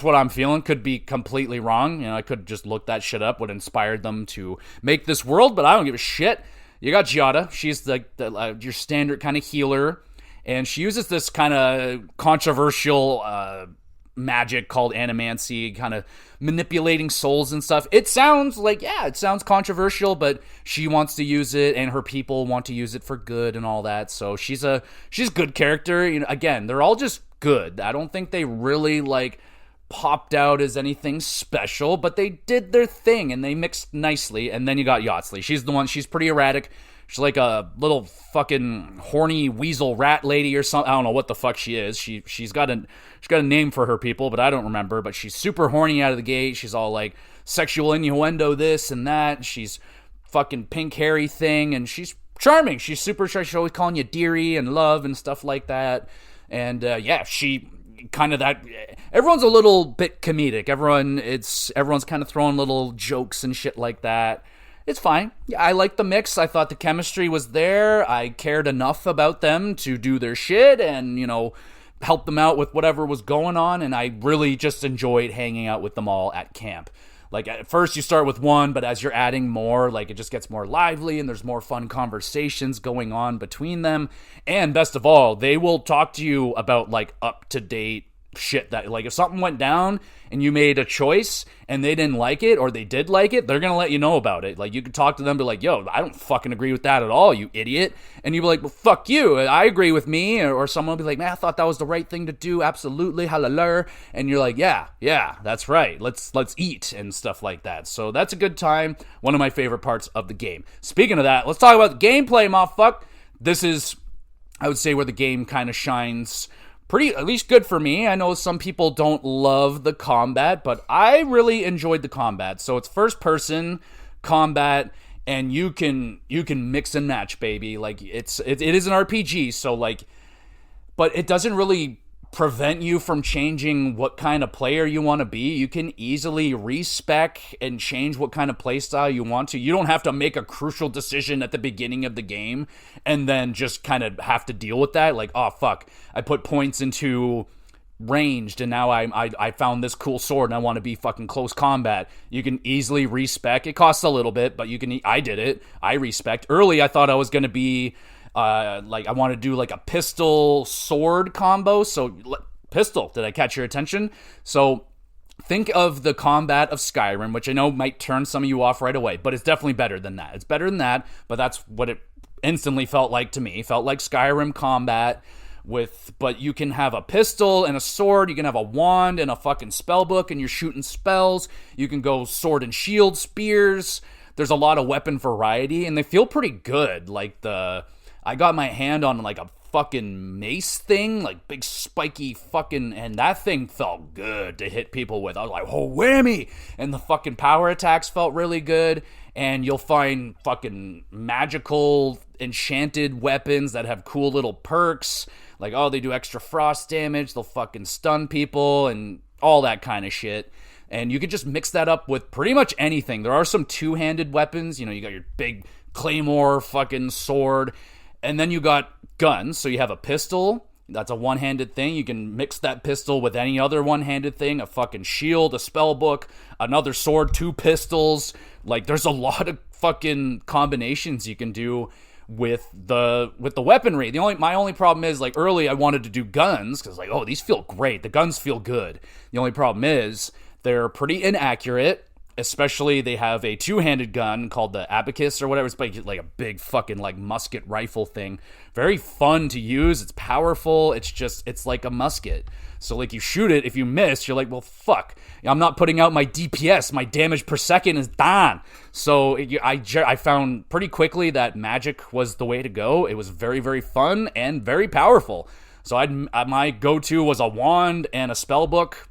what I'm feeling. Could be completely wrong. I could just look that shit up, what inspired them to make this world, but I don't give a shit. You got Giada. She's like your standard kind of healer, and she uses this kind of controversial magic called animancy, kind of manipulating souls and stuff. It sounds controversial, but she wants to use it, and her people want to use it for good and all that. So she's a good character. Again, they're all just good. I don't think they really like popped out as anything special, but they did their thing and they mixed nicely. And then you got Yotsley. She's pretty erratic. She's like a little fucking horny weasel rat lady or something. I don't know what the fuck she is. She's got a name for her people, but I don't remember. But she's super horny out of the gate. She's all like sexual innuendo, this and that. She's fucking pink hairy thing, and she's charming. She's super. She's always calling you dearie and love and stuff like that. And she kind of that. Everyone's a little bit comedic. Everyone's kind of throwing little jokes and shit like that. It's fine. Yeah, I liked the mix. I thought the chemistry was there. I cared enough about them to do their shit and, help them out with whatever was going on. And I really just enjoyed hanging out with them all at camp. Like, at first you start with one, but as you're adding more, like, it just gets more lively and there's more fun conversations going on between them. And best of all, they will talk to you about, like, up-to-date shit that, like, if something went down and you made a choice and they didn't like it or they did like it, they're gonna let you know about it. Like, you could talk to them, be like, yo, I don't fucking agree with that at all, you idiot. And you'd be like, well, fuck you, I agree with me. Or someone will be like, man, I thought that was the right thing to do, absolutely, hallelujah. And you're like, yeah, that's right, let's eat and stuff like that. So that's a good time. One of my favorite parts of the game. Speaking of that, let's talk about the gameplay, motherfucker. This is, I would say, where the game kind of shines pretty, at least good for me. I know some people don't love the combat, but I really enjoyed the combat. So it's first person combat, and you can mix and match, baby. Like, it is an RPG, so like, but it doesn't really prevent you from changing what kind of player you want to be. You can easily respec and change what kind of playstyle you want to. You don't have to make a crucial decision at the beginning of the game and then just kind of have to deal with that. Like, oh fuck, I put points into ranged and now I found this cool sword and I want to be fucking close combat. You can easily respec. It costs a little bit, but I did it. I respec. Early I thought I was going to be like, I want to do like a pistol sword combo. So pistol, did I catch your attention? So think of the combat of Skyrim, which I know might turn some of you off right away, but it's definitely better than that. It's better than that, but that's what it instantly felt like to me. It felt like Skyrim combat but you can have a pistol and a sword, you can have a wand and a fucking spell book and you're shooting spells. You can go sword and shield, spears. There's a lot of weapon variety and they feel pretty good. Like I got my hand on like a fucking mace thing, like big spiky fucking, and that thing felt good to hit people with. I was like, oh, whammy! And the fucking power attacks felt really good. And you'll find fucking magical, enchanted weapons that have cool little perks. Like, oh, they do extra frost damage, they'll fucking stun people, and all that kind of shit. And you could just mix that up with pretty much anything. There are some two-handed weapons. You got your big claymore fucking sword. And then you got guns. So you have a pistol. That's a one-handed thing. You can mix that pistol with any other one-handed thing. A fucking shield, a spell book, another sword, two pistols. Like, there's a lot of fucking combinations you can do with the weaponry. My only problem is, like, early I wanted to do guns because, like, oh, these feel great. The guns feel good. The only problem is they're pretty inaccurate. especially they have a two-handed gun called the Abacus or whatever. It's like a big fucking like musket rifle thing. Very fun to use. It's powerful. It's like a musket. So like you shoot it, if you miss, you're like, well, fuck. I'm not putting out my DPS. My damage per second is done. So I found pretty quickly that magic was the way to go. It was very, very fun and very powerful. So my go-to was a wand and a spell book.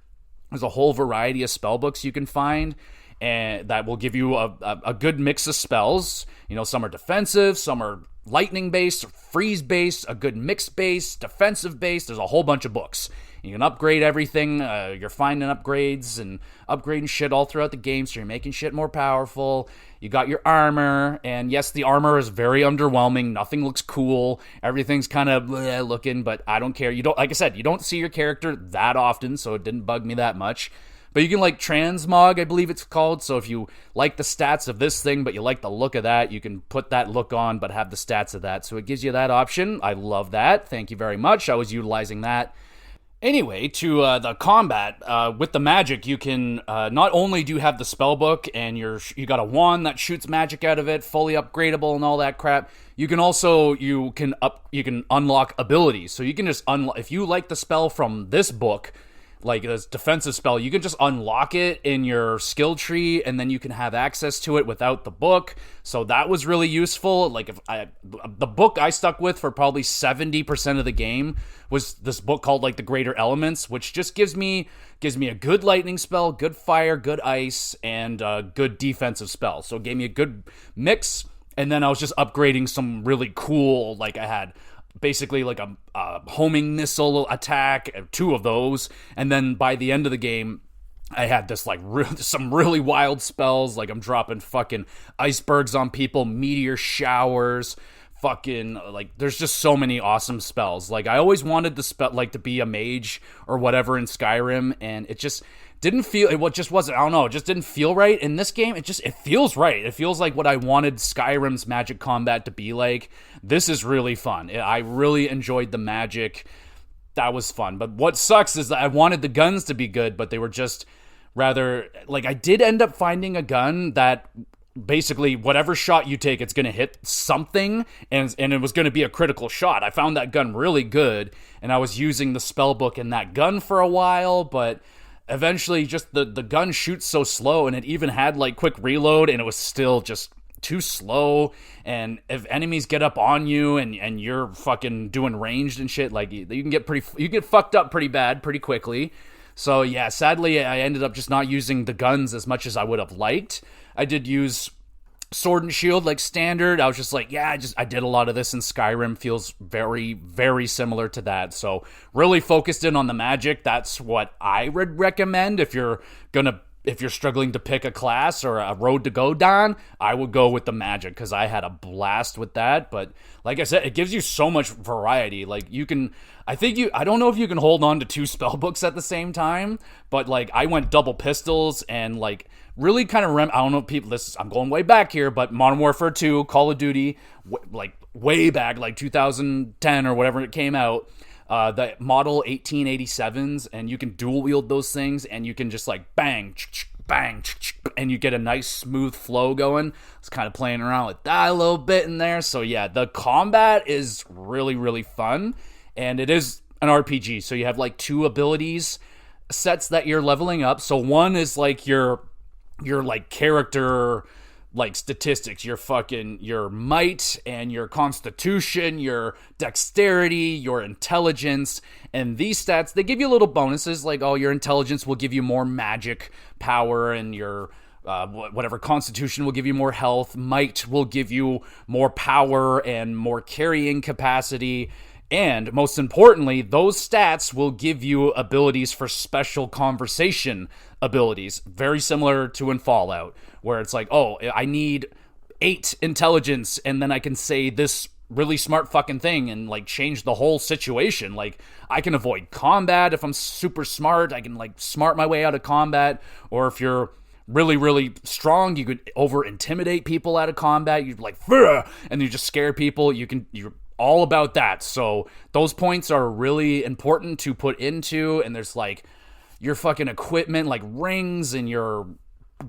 There's a whole variety of spell books you can find, and that will give you a good mix of spells. You know, some are defensive, some are lightning based, freeze based, a good mix based, defensive based. There's a whole bunch of books. You can upgrade everything. You're finding upgrades and upgrading shit all throughout the game, so you're making shit more powerful. You got your armor, and yes, the armor is very underwhelming. Nothing looks cool. Everything's kind of looking, but I don't care. You don't, like I said, you don't see your character that often, so it didn't bug me that much. But you can like transmog, I believe it's called. So if you like the stats of this thing, but you like the look of that, you can put that look on, but have the stats of that. So it gives you that option. I love that. Thank you very much. I was utilizing that. Anyway, to the combat, with the magic, you can, not only do you have the spell book and you got a wand that shoots magic out of it, fully upgradable and all that crap, you can also, you can unlock abilities. So you can just if you like the spell from this book, like this defensive spell, you can just unlock it in your skill tree, and then you can have access to it without the book. So that was really useful. Like the book I stuck with for probably 70% of the game was this book called like the Greater Elements, which just gives me a good lightning spell, good fire, good ice, and good defensive spell. So it gave me a good mix. And then I was just upgrading some really cool, like I had basically like a homing missile attack, two of those, and then by the end of the game, I had this like some really wild spells, like I'm dropping fucking icebergs on people, meteor showers, fucking like there's just so many awesome spells. Like I always wanted to be a mage or whatever in Skyrim, and it just didn't feel, it just wasn't, I don't know, it just didn't feel right. In this game, it feels right. It feels like what I wanted Skyrim's magic combat to be like. This is really fun. I really enjoyed the magic. That was fun. But what sucks is that I wanted the guns to be good, but they were just rather, like I did end up finding a gun that basically whatever shot you take, it's going to hit something, and it was going to be a critical shot. I found that gun really good, and I was using the spell book in that gun for a while, but eventually just the gun shoots so slow, and it even had like quick reload, and it was still just too slow. And if enemies get up on you and you're fucking doing ranged and shit, like you can get fucked up pretty bad pretty quickly. So yeah, sadly I ended up just not using the guns as much as I would have liked. I did use sword and shield like standard. I was just like, yeah, I did a lot of this in Skyrim. Feels very, very similar to that. So really focused in on the magic. That's what I would recommend if you're struggling to pick a class or a road to go down. I would go with the magic, because I had a blast with that. But like I said, it gives you so much variety. Like I don't know if you can hold on to two spell books at the same time, but like I went double pistols and like really kind of I don't know people, I'm going way back here, but Modern Warfare 2, Call of Duty, like way back, like 2010 or whatever it came out, the model 1887s, and you can dual wield those things, and you can just like bang, bang, and you get a nice smooth flow going. I was kind of playing around with that a little bit in there. So yeah, the combat is really, really fun, and it is an RPG. So you have like two abilities sets that you're leveling up. So one is like your like character like statistics, your might and your constitution, your dexterity, your intelligence, and these stats, they give you little bonuses, like, oh, your intelligence will give you more magic power, and your whatever constitution will give you more health, might will give you more power and more carrying capacity, and most importantly, those stats will give you abilities for special conversation abilities, very similar to in Fallout, where it's like, oh, I need 8 intelligence, and then I can say this really smart fucking thing and like change the whole situation. Like I can avoid combat if I'm super smart. I can like smart my way out of combat. Or if you're really, really strong, you could over intimidate people out of combat. You'd be like, "Fuh!" And you just scare people. You're all about that. So those points are really important to put into, and there's like your fucking equipment, like rings and your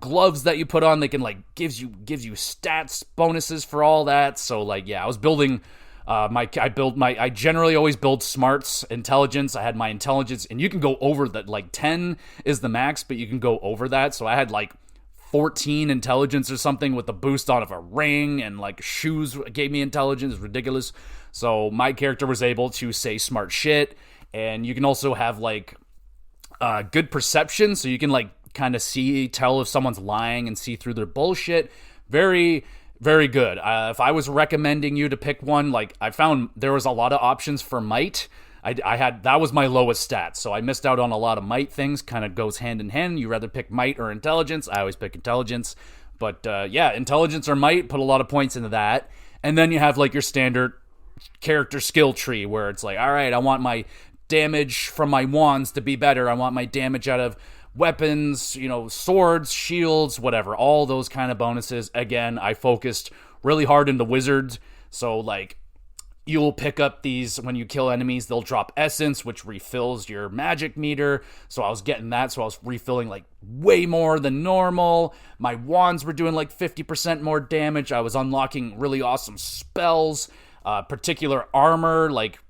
gloves that you put on, they can like gives you stats bonuses for all that. So like, yeah, I was building I generally always build smarts, intelligence. I had my intelligence, and you can go over that. Like 10 is the max, but you can go over that. So I had like 14 intelligence or something with the boost on of a ring, and like shoes gave me intelligence. It's ridiculous. So my character was able to say smart shit, and you can also have like good perception, so you can like kind of tell if someone's lying and see through their bullshit. Very, very good. If I was recommending you to pick one, like I found there was a lot of options for might. I had that was my lowest stat, so I missed out on a lot of might things. Kind of goes hand in hand. You rather pick might or intelligence? I always pick intelligence, but yeah, intelligence or might, put a lot of points into that. And then you have like your standard character skill tree where it's like, all right, I want my damage from my wands to be better. I want my damage out of weapons, swords, shields, whatever, all those kind of bonuses. Again, I focused really hard into wizards, so like you'll pick up these when you kill enemies, they'll drop essence, which refills your magic meter. So I was getting that, so I was refilling like way more than normal. My wands were doing like 50% more damage. I was unlocking really awesome spells, particular armor, like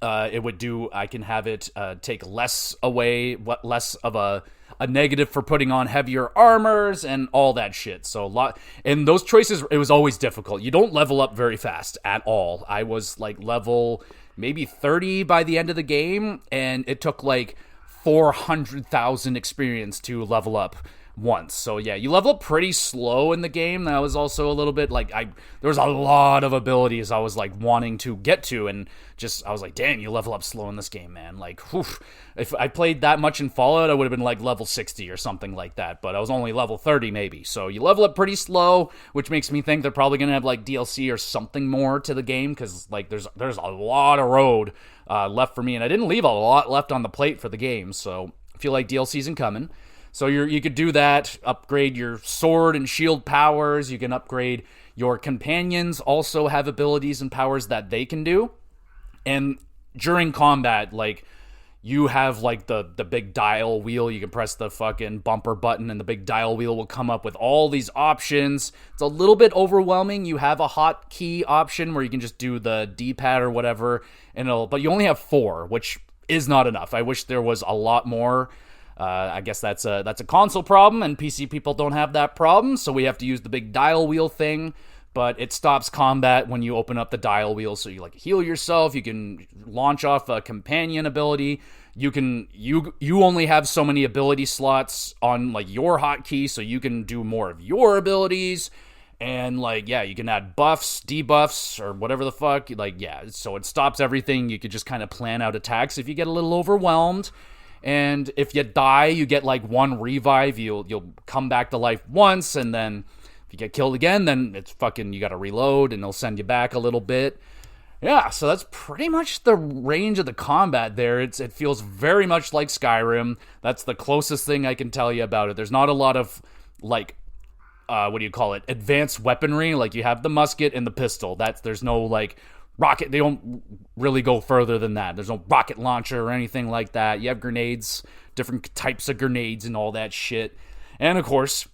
it would do, I can have it take less of a negative for putting on heavier armors and all that shit. So and those choices, it was always difficult. You don't level up very fast at all. I was like level maybe 30 by the end of the game, and it took like 400,000 experience to level up once. So yeah, you level up pretty slow in the game. That was also a little bit like there was a lot of abilities I was like wanting to get to, and I was like, damn, you level up slow in this game, man. Like, whew, if I played that much in Fallout, I would have been like level 60 or something like that, but I was only level 30 maybe. So you level up pretty slow, which makes me think they're probably gonna have like DLC or something more to the game, because like there's a lot of road left for me, and I didn't leave a lot left on the plate for the game, so I feel like DLC's incoming. So you could do that, upgrade your sword and shield powers. You can upgrade your companions, also have abilities and powers that they can do. And during combat, like, you have like the big dial wheel. You can press the fucking bumper button, and the big dial wheel will come up with all these options. It's a little bit overwhelming. You have a hotkey option where you can just do the D-pad or whatever, but you only have 4, which is not enough. I wish there was a lot more. I guess that's a console problem, and PC people don't have that problem, so we have to use the big dial wheel thing. But it stops combat when you open up the dial wheel, so you like heal yourself. You can launch off a companion ability. You only have so many ability slots on like your hotkey, so you can do more of your abilities. And like, yeah, you can add buffs, debuffs, or whatever the fuck. Like, yeah, so it stops everything. You could just kind of plan out attacks if you get a little overwhelmed. And if you die, you get like 1 revive. You'll come back to life once, and then if you get killed again, then it's fucking, you gotta reload, and it'll send you back a little bit. Yeah, so that's pretty much the range of the combat there. It feels very much like Skyrim. That's the closest thing I can tell you about it. There's not a lot of like, advanced weaponry. Like, you have the musket and the pistol. There's no like rocket. They don't really go further than that. There's no rocket launcher or anything like that. You have grenades, different types of grenades and all that shit. And of course,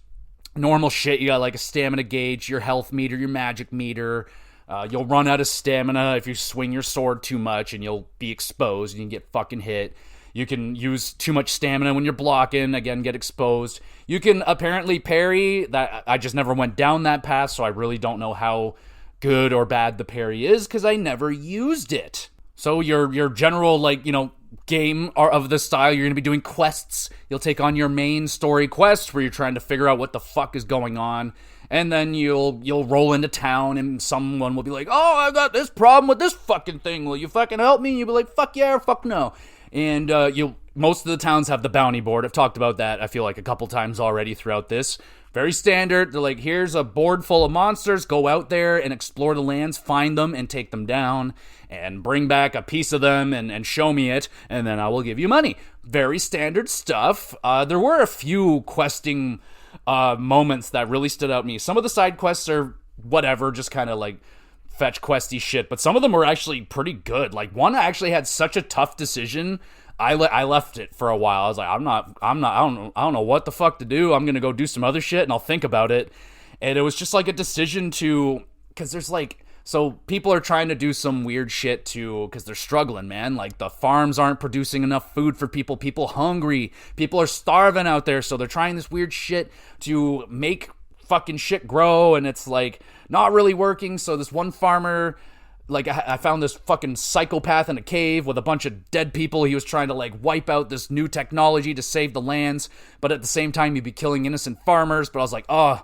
normal shit. You got like a stamina gauge, your health meter, your magic meter. You'll run out of stamina if you swing your sword too much, and you'll be exposed and you can get fucking hit. You can use too much stamina when you're blocking, again, get exposed. You can apparently parry. That I just never went down that path, so I really don't know how good or bad the parry is, because I never used it. So your general, like, game of this style, you're going to be doing quests. You'll take on your main story quest where you're trying to figure out what the fuck is going on, and then you'll roll into town, and someone will be like, oh, I got this problem with this fucking thing, will you fucking help me? And you'll be like, fuck yeah or fuck no. And most of the towns have the bounty board. I've talked about that, I feel like, a couple times already throughout this. Very standard. They're like, here's a board full of monsters. Go out there and explore the lands, find them, and take them down, and bring back a piece of them and show me it, and then I will give you money. Very standard stuff. There were a few questing moments that really stood out to me. Some of the side quests are whatever, just kind of like fetch questy shit, but some of them were actually pretty good. Like, one actually had such a tough decision. I left it for a while. I was like, I don't know what the fuck to do. I'm gonna go do some other shit and I'll think about it. And it was just like a decision to, because there's like, so people are trying to do some weird shit too, because they're struggling, man. Like the farms aren't producing enough food for people. People hungry. People are starving out there. So they're trying this weird shit to make fucking shit grow, and it's like not really working. So this one farmer, like I found this fucking psychopath in a cave with a bunch of dead people. He was trying to like wipe out this new technology to save the lands, but at the same time he'd be killing innocent farmers. But I was like, oh,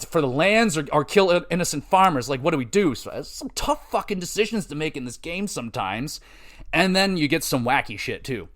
for the lands or kill innocent farmers, like what do we do? So there's some tough fucking decisions to make in this game sometimes. And then you get some wacky shit too.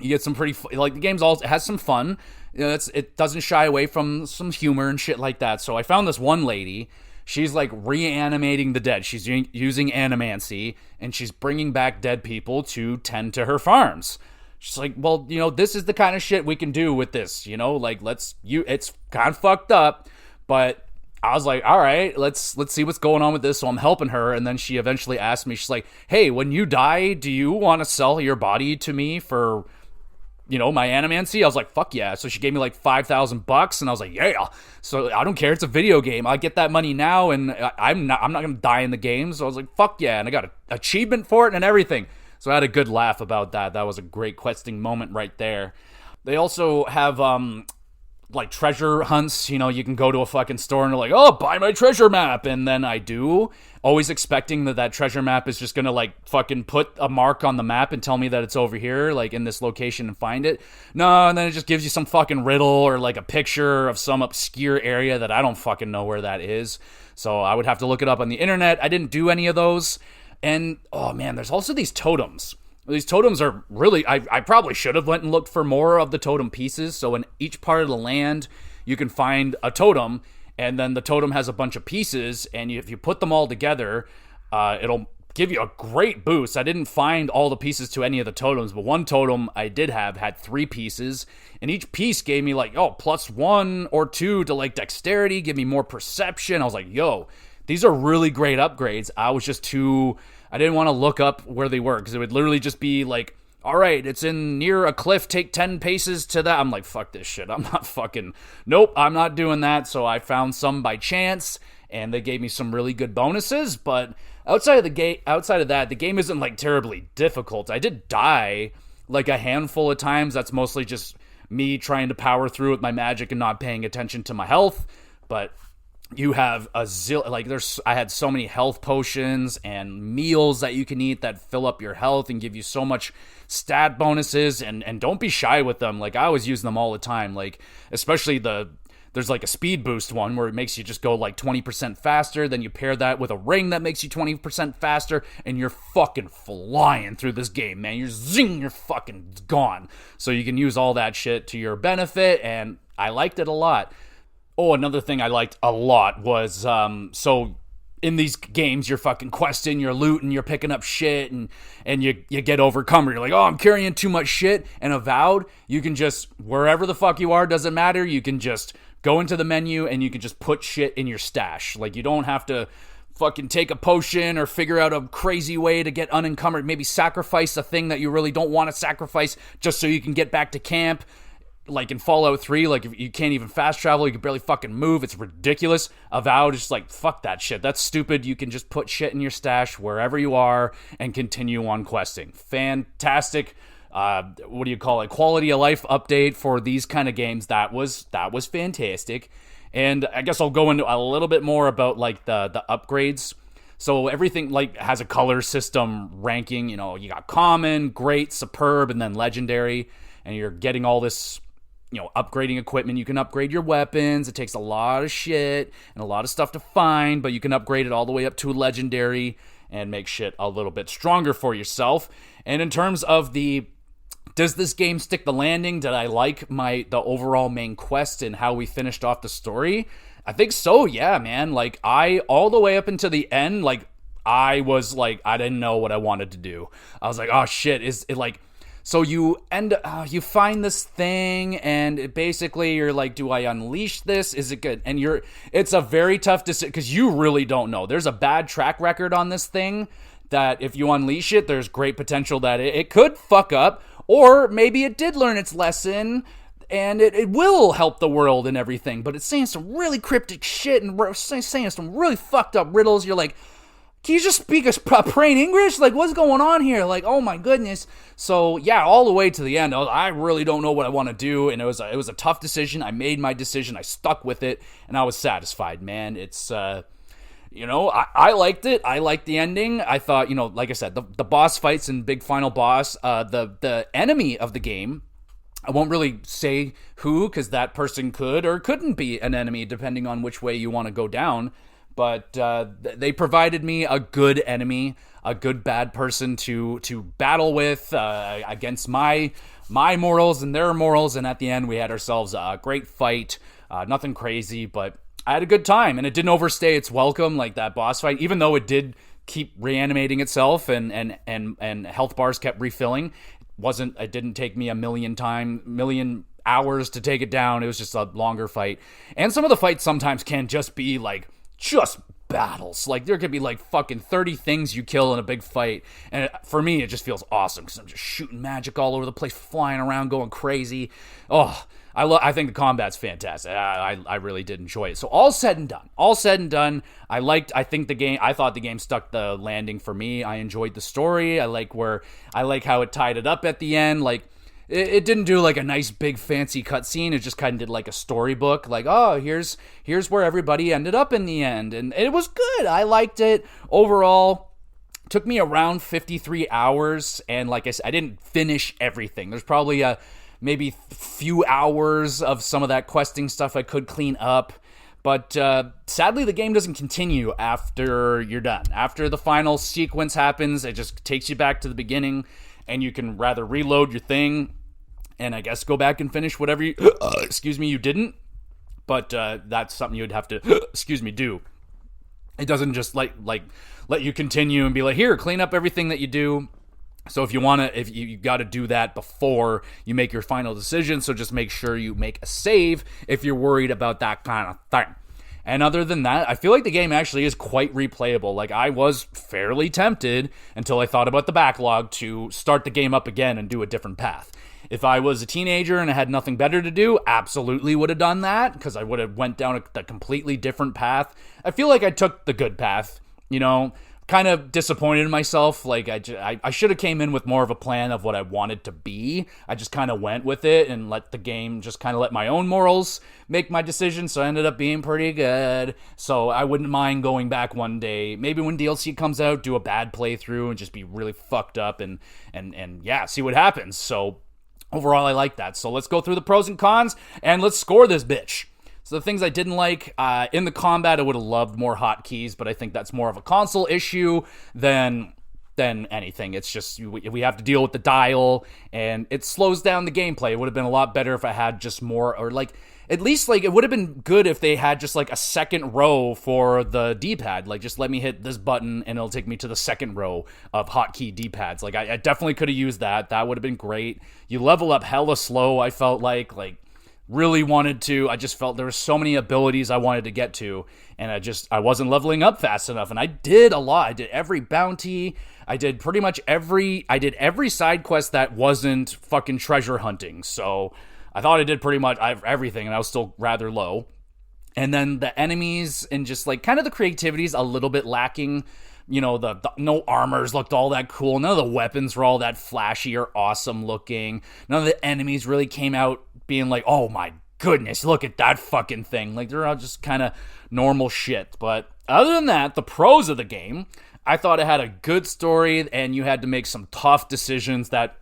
You get some pretty like the game's all has some fun. You know, it doesn't shy away from some humor and shit like that. So I found this one lady. She's like reanimating the dead. She's using animancy, and she's bringing back dead people to tend to her farms. She's like, well, you know, this is the kind of shit we can do with this, you know, like it's kind of fucked up, but I was like, all right, let's see what's going on with this. So I'm helping her, and then she eventually asked me, she's like, hey, when you die, do you want to sell your body to me for, you know, my animancy? I was like, fuck yeah. So she gave me like $5,000, and I was like, yeah. So I don't care. It's a video game. I get that money now, and I'm not gonna die in the game. So I was like, fuck yeah, and I got an achievement for it and everything. So I had a good laugh about that. That was a great questing moment right there. They also have like treasure hunts. You know, you can go to a fucking store and they're like, oh, buy my treasure map, and then I do, always expecting that treasure map is just gonna like fucking put a mark on the map and tell me that it's over here, like in this location, and find it. No, and then it just gives you some fucking riddle or like a picture of some obscure area that I don't fucking know where that is. So I would have to look it up on the internet. I didn't do any of those. And oh man, there's also these totems. These totems are really, I probably should have went and looked for more of the totem pieces. So in each part of the land, you can find a totem, and then the totem has a bunch of pieces, and if you put them all together, it'll give you a great boost. I didn't find all the pieces to any of the totems, but one totem I did have had 3 pieces, and each piece gave me like, +1 or 2 to like dexterity, give me more perception. I was like, yo, these are really great upgrades. I didn't want to look up where they were, because it would literally just be like, all right, it's in near a cliff, take 10 paces to that. I'm like, fuck this shit. I'm not doing that. So I found some by chance, and they gave me some really good bonuses. But outside of that, the game isn't like terribly difficult. I did die like a handful of times. That's mostly just me trying to power through with my magic and not paying attention to my health. But you have I had so many health potions and meals that you can eat that fill up your health and give you so much stat bonuses, and don't be shy with them. Like I was using them all the time, like especially there's like a speed boost one where it makes you just go like 20% faster. Then you pair that with a ring that makes you 20% faster, and you're fucking flying through this game, man. You're fucking gone. So you can use all that shit to your benefit, and I liked it a lot. Oh, another thing I liked a lot was, so in these games, you're fucking questing, you're looting, you're picking up shit, and you get overcome. You're like, oh, I'm carrying too much shit. And Avowed, you can just, wherever the fuck you are, doesn't matter. You can just go into the menu, and you can just put shit in your stash. Like, you don't have to fucking take a potion or figure out a crazy way to get unencumbered. Maybe sacrifice a thing that you really don't want to sacrifice just so you can get back to camp. Like in Fallout 3, like if you can't even fast travel, you can barely fucking move. It's ridiculous. Avowed is just like, fuck that shit. That's stupid. You can just put shit in your stash wherever you are and continue on questing. Fantastic. What do you call it? Quality of life update for these kind of games. That was fantastic. And I guess I'll go into a little bit more about like the upgrades. So everything like has a color system ranking. You know, you got common, great, superb, and then legendary. And you're getting all this, you know, upgrading equipment. You can upgrade your weapons. It takes a lot of shit and a lot of stuff to find, but you can upgrade it all the way up to a legendary and make shit a little bit stronger for yourself. And in terms of does this game stick the landing? Did I like the overall main quest and how we finished off the story? I think so, yeah, man. Like, all the way up until the end, like, I was like, I didn't know what I wanted to do. I was like, oh shit, is it like... So you find this thing, and you're like, do I unleash this? Is it good? And it's a very tough decision, because you really don't know. There's a bad track record on this thing that if you unleash it, there's great potential that it could fuck up, Or maybe it did learn its lesson and it will help the world and everything, but it's saying some really cryptic shit and saying some really fucked up riddles. You're like, can you just speak a plain English? Like, what's going on here? Like, oh my goodness. So yeah, all the way to the end, I really don't know what I want to do, and it was a tough decision. I made my decision. I stuck with it, and I was satisfied, man. It's I liked it. I liked the ending. I thought, like I said, the boss fights and big final boss, the enemy of the game, I won't really say who, because that person could or couldn't be an enemy depending on which way you want to go down. But they provided me a good enemy, a good bad person to battle with against my morals and their morals. And at the end, we had ourselves a great fight. Nothing crazy, but I had a good time. And it didn't overstay its welcome like that boss fight, even though it did keep reanimating itself and health bars kept refilling. It didn't take me a million hours to take it down. It was just a longer fight. And some of the fights sometimes can just be like just battles. Like there could be like fucking 30 things you kill in a big fight. And for me, it just feels awesome because I'm just shooting magic all over the place, flying around, going crazy. Oh, I think the combat's fantastic. I really did enjoy it. So all said and done, I thought the game stuck the landing for me. I enjoyed the story. I like how it tied it up at the end. Like it didn't do like a nice big fancy cutscene. It just kind of did like a storybook. Like, oh, here's where everybody ended up in the end, and it was good. I liked it overall. Took me around 53 hours, and like I said, I didn't finish everything. There's probably maybe few hours of some of that questing stuff I could clean up. But sadly, the game doesn't continue after you're done. After the final sequence happens, it just takes you back to the beginning, and you can rather reload your thing and I guess go back and finish whatever you you didn't. But that's something you'd have to do. It doesn't just like let you continue and be like, here, clean up everything that you do. So if you got to do that before you make your final decision. So just make sure you make a save if you're worried about that kind of thing. And other than that, I feel like the game actually is quite replayable. Like, I was fairly tempted until I thought about the backlog to start the game up again and do a different path. If I was a teenager and I had nothing better to do, absolutely would have done that, because I would have went down a completely different path. I feel like I took the good path, kind of disappointed in myself. Like, I should have came in with more of a plan of what I wanted to be. I just kind of went with it and let the game just kind of let my own morals make my decision. So I ended up being pretty good. So I wouldn't mind going back one day, maybe when DLC comes out, do a bad playthrough and just be really fucked up and yeah, see what happens. So overall, I like that. So let's go through the pros and cons and let's score this bitch. So the things I didn't like, in the combat, I would have loved more hotkeys, but I think that's more of a console issue than anything. It's just, we have to deal with the dial, and it slows down the gameplay. It would have been a lot better if I had just more, or like, at least like, it would have been good if they had just like a second row for the D-pad. Like, just let me hit this button, and it'll take me to the second row of hotkey D-pads. Like, I definitely could have used that. That would have been great. You level up hella slow, I felt like really wanted to. I just felt there were so many abilities I wanted to get to, and I wasn't leveling up fast enough. And I did a lot. I did every bounty. I did pretty much every side quest that wasn't fucking treasure hunting. So I thought I did pretty much everything, and I was still rather low. And then the enemies and just like kind of the creativity is a little bit lacking. The no armors looked all that cool. None of the weapons were all that flashy or awesome looking. None of the enemies really came out being like, oh my goodness, look at that fucking thing. Like, they're all just kind of normal shit. But other than that, the pros of the game, I thought it had a good story, and you had to make some tough decisions that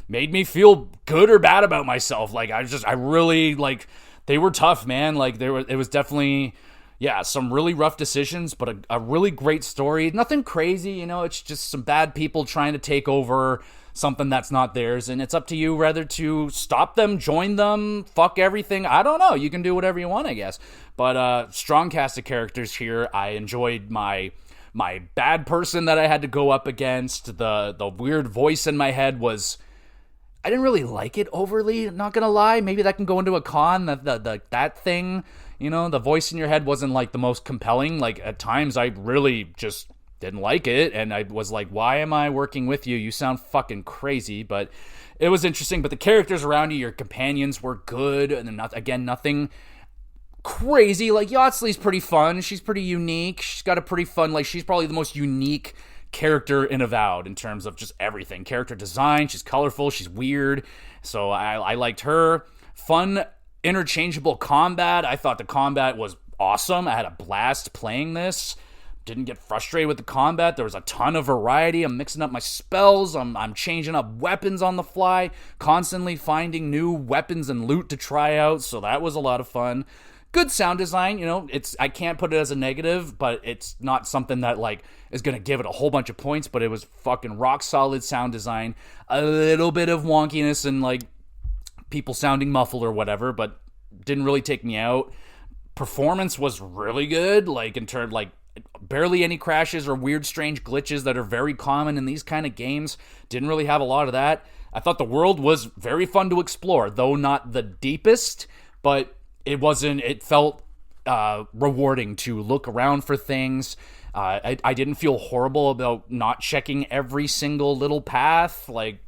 made me feel good or bad about myself. Like, I really, like, they were tough, man. Like, it was definitely, yeah, some really rough decisions, but a really great story. Nothing crazy, it's just some bad people trying to take over something that's not theirs, and it's up to you whether to stop them, join them, fuck everything. I don't know. You can do whatever you want, I guess. But strong cast of characters here. I enjoyed my bad person that I had to go up against. The weird voice in my head was, I didn't really like it overly, not gonna lie. Maybe that can go into a con, that thing. The voice in your head wasn't like the most compelling. Like, at times I really just didn't like it, and I was like, why am I working with you? You sound fucking crazy. But it was interesting. But the characters around you, your companions, were good, and nothing crazy. Like, Yachtley's pretty fun. She's pretty unique. She's got a pretty fun, like, she's probably the most unique character in Avowed in terms of just everything. Character design, she's colorful, she's weird. So I liked her. Fun, interchangeable combat. I thought the combat was awesome. I had a blast playing this. Didn't get frustrated with the combat. There was a ton of variety. I'm mixing up my spells. I'm changing up weapons on the fly. Constantly finding new weapons and loot to try out. So that was a lot of fun. Good sound design, I can't put it as a negative, but it's not something that, like, is going to give it a whole bunch of points, but it was fucking rock solid sound design. A little bit of wonkiness and, like, people sounding muffled or whatever, but didn't really take me out. Performance was really good, like, in terms, like, barely any crashes or weird, strange glitches that are very common in these kind of games. Didn't really have a lot of that. I thought the world was very fun to explore, though not the deepest, but it felt rewarding to look around for things. I didn't feel horrible about not checking every single little path. Like,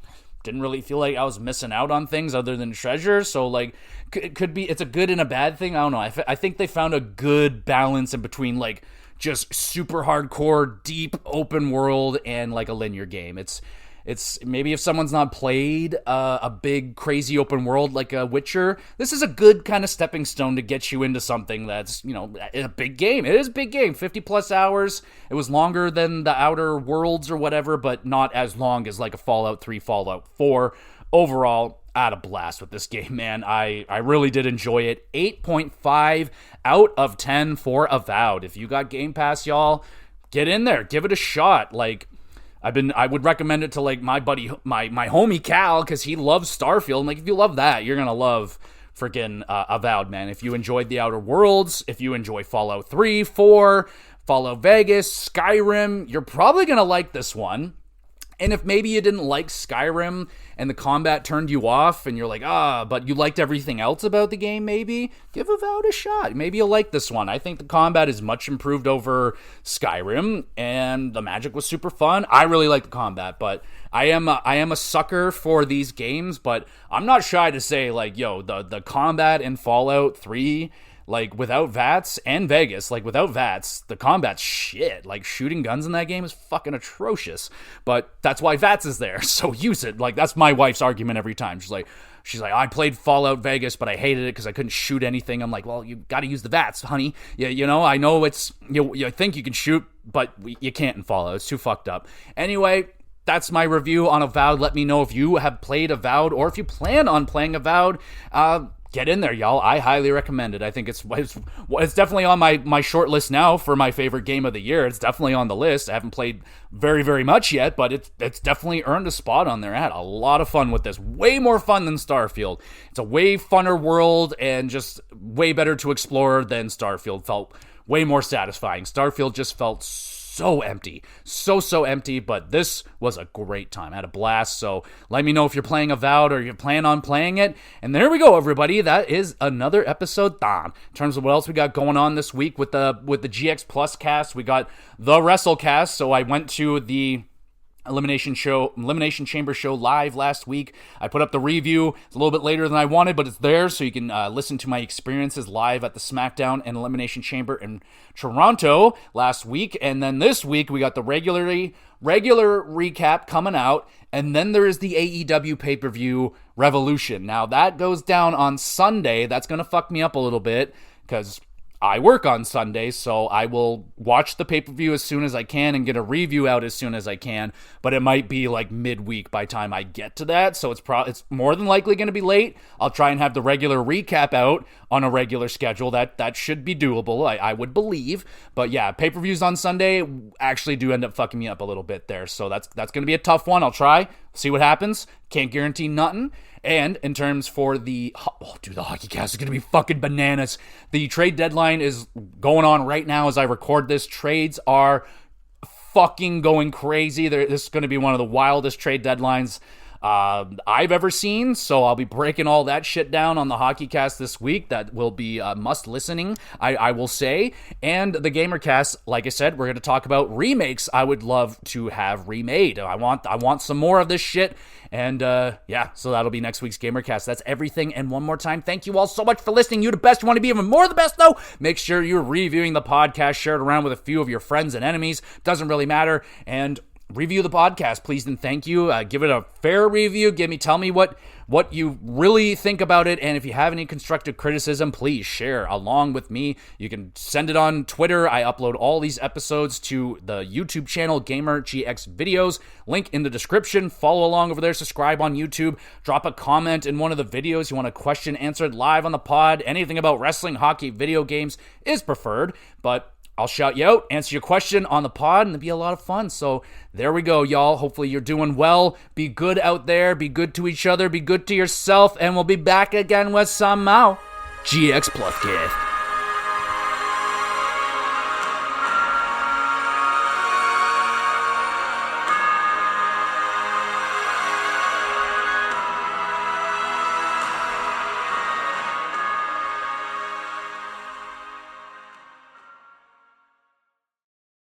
didn't really feel like I was missing out on things other than treasure. So, like, it could be, it's a good and a bad thing. I don't know. I think they found a good balance in between, like, just super hardcore, deep open world and, like, a linear game. It's maybe if someone's not played a big, crazy open world like a Witcher, this is a good kind of stepping stone to get you into something that's, a big game. It is a big game, 50 plus hours. It was longer than the Outer Worlds or whatever, but not as long as like a Fallout 3, Fallout 4. Overall, I had a blast with this game, man. I really did enjoy it. 8.5 out of 10 for Avowed. If you got Game Pass, y'all, get in there. Give it a shot. Like, I would recommend it to, like, my buddy, my homie Cal, because he loves Starfield. And, like, if you love that, you're gonna love freaking Avowed, man. If you enjoyed the Outer Worlds, if you enjoy Fallout 3, 4, Fallout Vegas, Skyrim, you're probably gonna like this one. And if maybe you didn't like Skyrim and the combat turned you off and you're like, but you liked everything else about the game, maybe give Avowed a shot. Maybe you'll like this one. I think the combat is much improved over Skyrim and the magic was super fun. I really like the combat, but I am a sucker for these games, but I'm not shy to say, like, yo, the combat in Fallout 3, like, without VATS, and Vegas, like, without VATS, the combat's shit. Like, shooting guns in that game is fucking atrocious. But that's why VATS is there, so use it. Like, that's my wife's argument every time. She's like, I played Fallout Vegas, but I hated it because I couldn't shoot anything. I'm like, well, you got to use the VATS, honey. Yeah, I know it's, you think you can shoot, but you can't in Fallout. It's too fucked up. Anyway, that's my review on Avowed. Let me know if you have played Avowed or if you plan on playing Avowed. Get in there, y'all. I highly recommend it. I think it's definitely on my short list now for my favorite game of the year. It's definitely on the list. I haven't played very, very much yet, but it's definitely earned a spot on there. I had a lot of fun with this. Way more fun than Starfield. It's a way funner world and just way better to explore than Starfield. Felt way more satisfying. Starfield just felt so empty. So empty, but this was a great time. I had a blast, so let me know if you're playing Avowed or you plan on playing it. And there we go, everybody. That is another episode done. In terms of what else we got going on this week with the GX Plus cast, we got the WrestleCast, so I went to the Elimination Chamber show live last week. I put up the review. It's a little bit later than I wanted, but it's there, so you can listen to my experiences live at the SmackDown and Elimination Chamber in Toronto last week. And then this week, we got the regular recap coming out, and then there is the AEW pay-per-view Revolution. Now, that goes down on Sunday. That's going to fuck me up a little bit, because I work on Sundays, so I will watch the pay-per-view as soon as I can and get a review out as soon as I can, but it might be like midweek by the time I get to that, so it's more than likely going to be late. I'll try and have the regular recap out on a regular schedule. That should be doable, I would believe, but yeah, pay-per-views on Sunday actually do end up fucking me up a little bit there, so that's going to be a tough one. I'll try, see what happens, can't guarantee nothing. And in terms for the hockey cast is going to be fucking bananas. The trade deadline is going on right now as I record this. Trades are fucking going crazy. This is going to be one of the wildest trade deadlines I've ever seen, so I'll be breaking all that shit down on the HockeyCast this week. That will be must listening, I will say. And the GamerCast, like I said, we're going to talk about remakes I would love to have remade. I want some more of this shit. And yeah, so that'll be next week's GamerCast. That's everything. And one more time, thank you all so much for listening. You're the best. You want to be even more the best, though? Make sure you're reviewing the podcast, share it around with a few of your friends and enemies. Doesn't really matter. And review the podcast, please and thank you. Give it a fair review. Tell me what you really think about it, and if you have any constructive criticism, please share along with me. You can send it on Twitter. I upload all these episodes to the YouTube channel Gamer GX Videos. Link in the description. Follow along over there. Subscribe on YouTube. Drop a comment in one of the videos. You want a question answered live on the pod. Anything about wrestling, hockey, video games is preferred, but I'll shout you out, answer your question on the pod, and it'll be a lot of fun. So there we go, y'all. Hopefully you're doing well. Be good out there. Be good to each other. Be good to yourself. And we'll be back again with some more GX Plus Gift.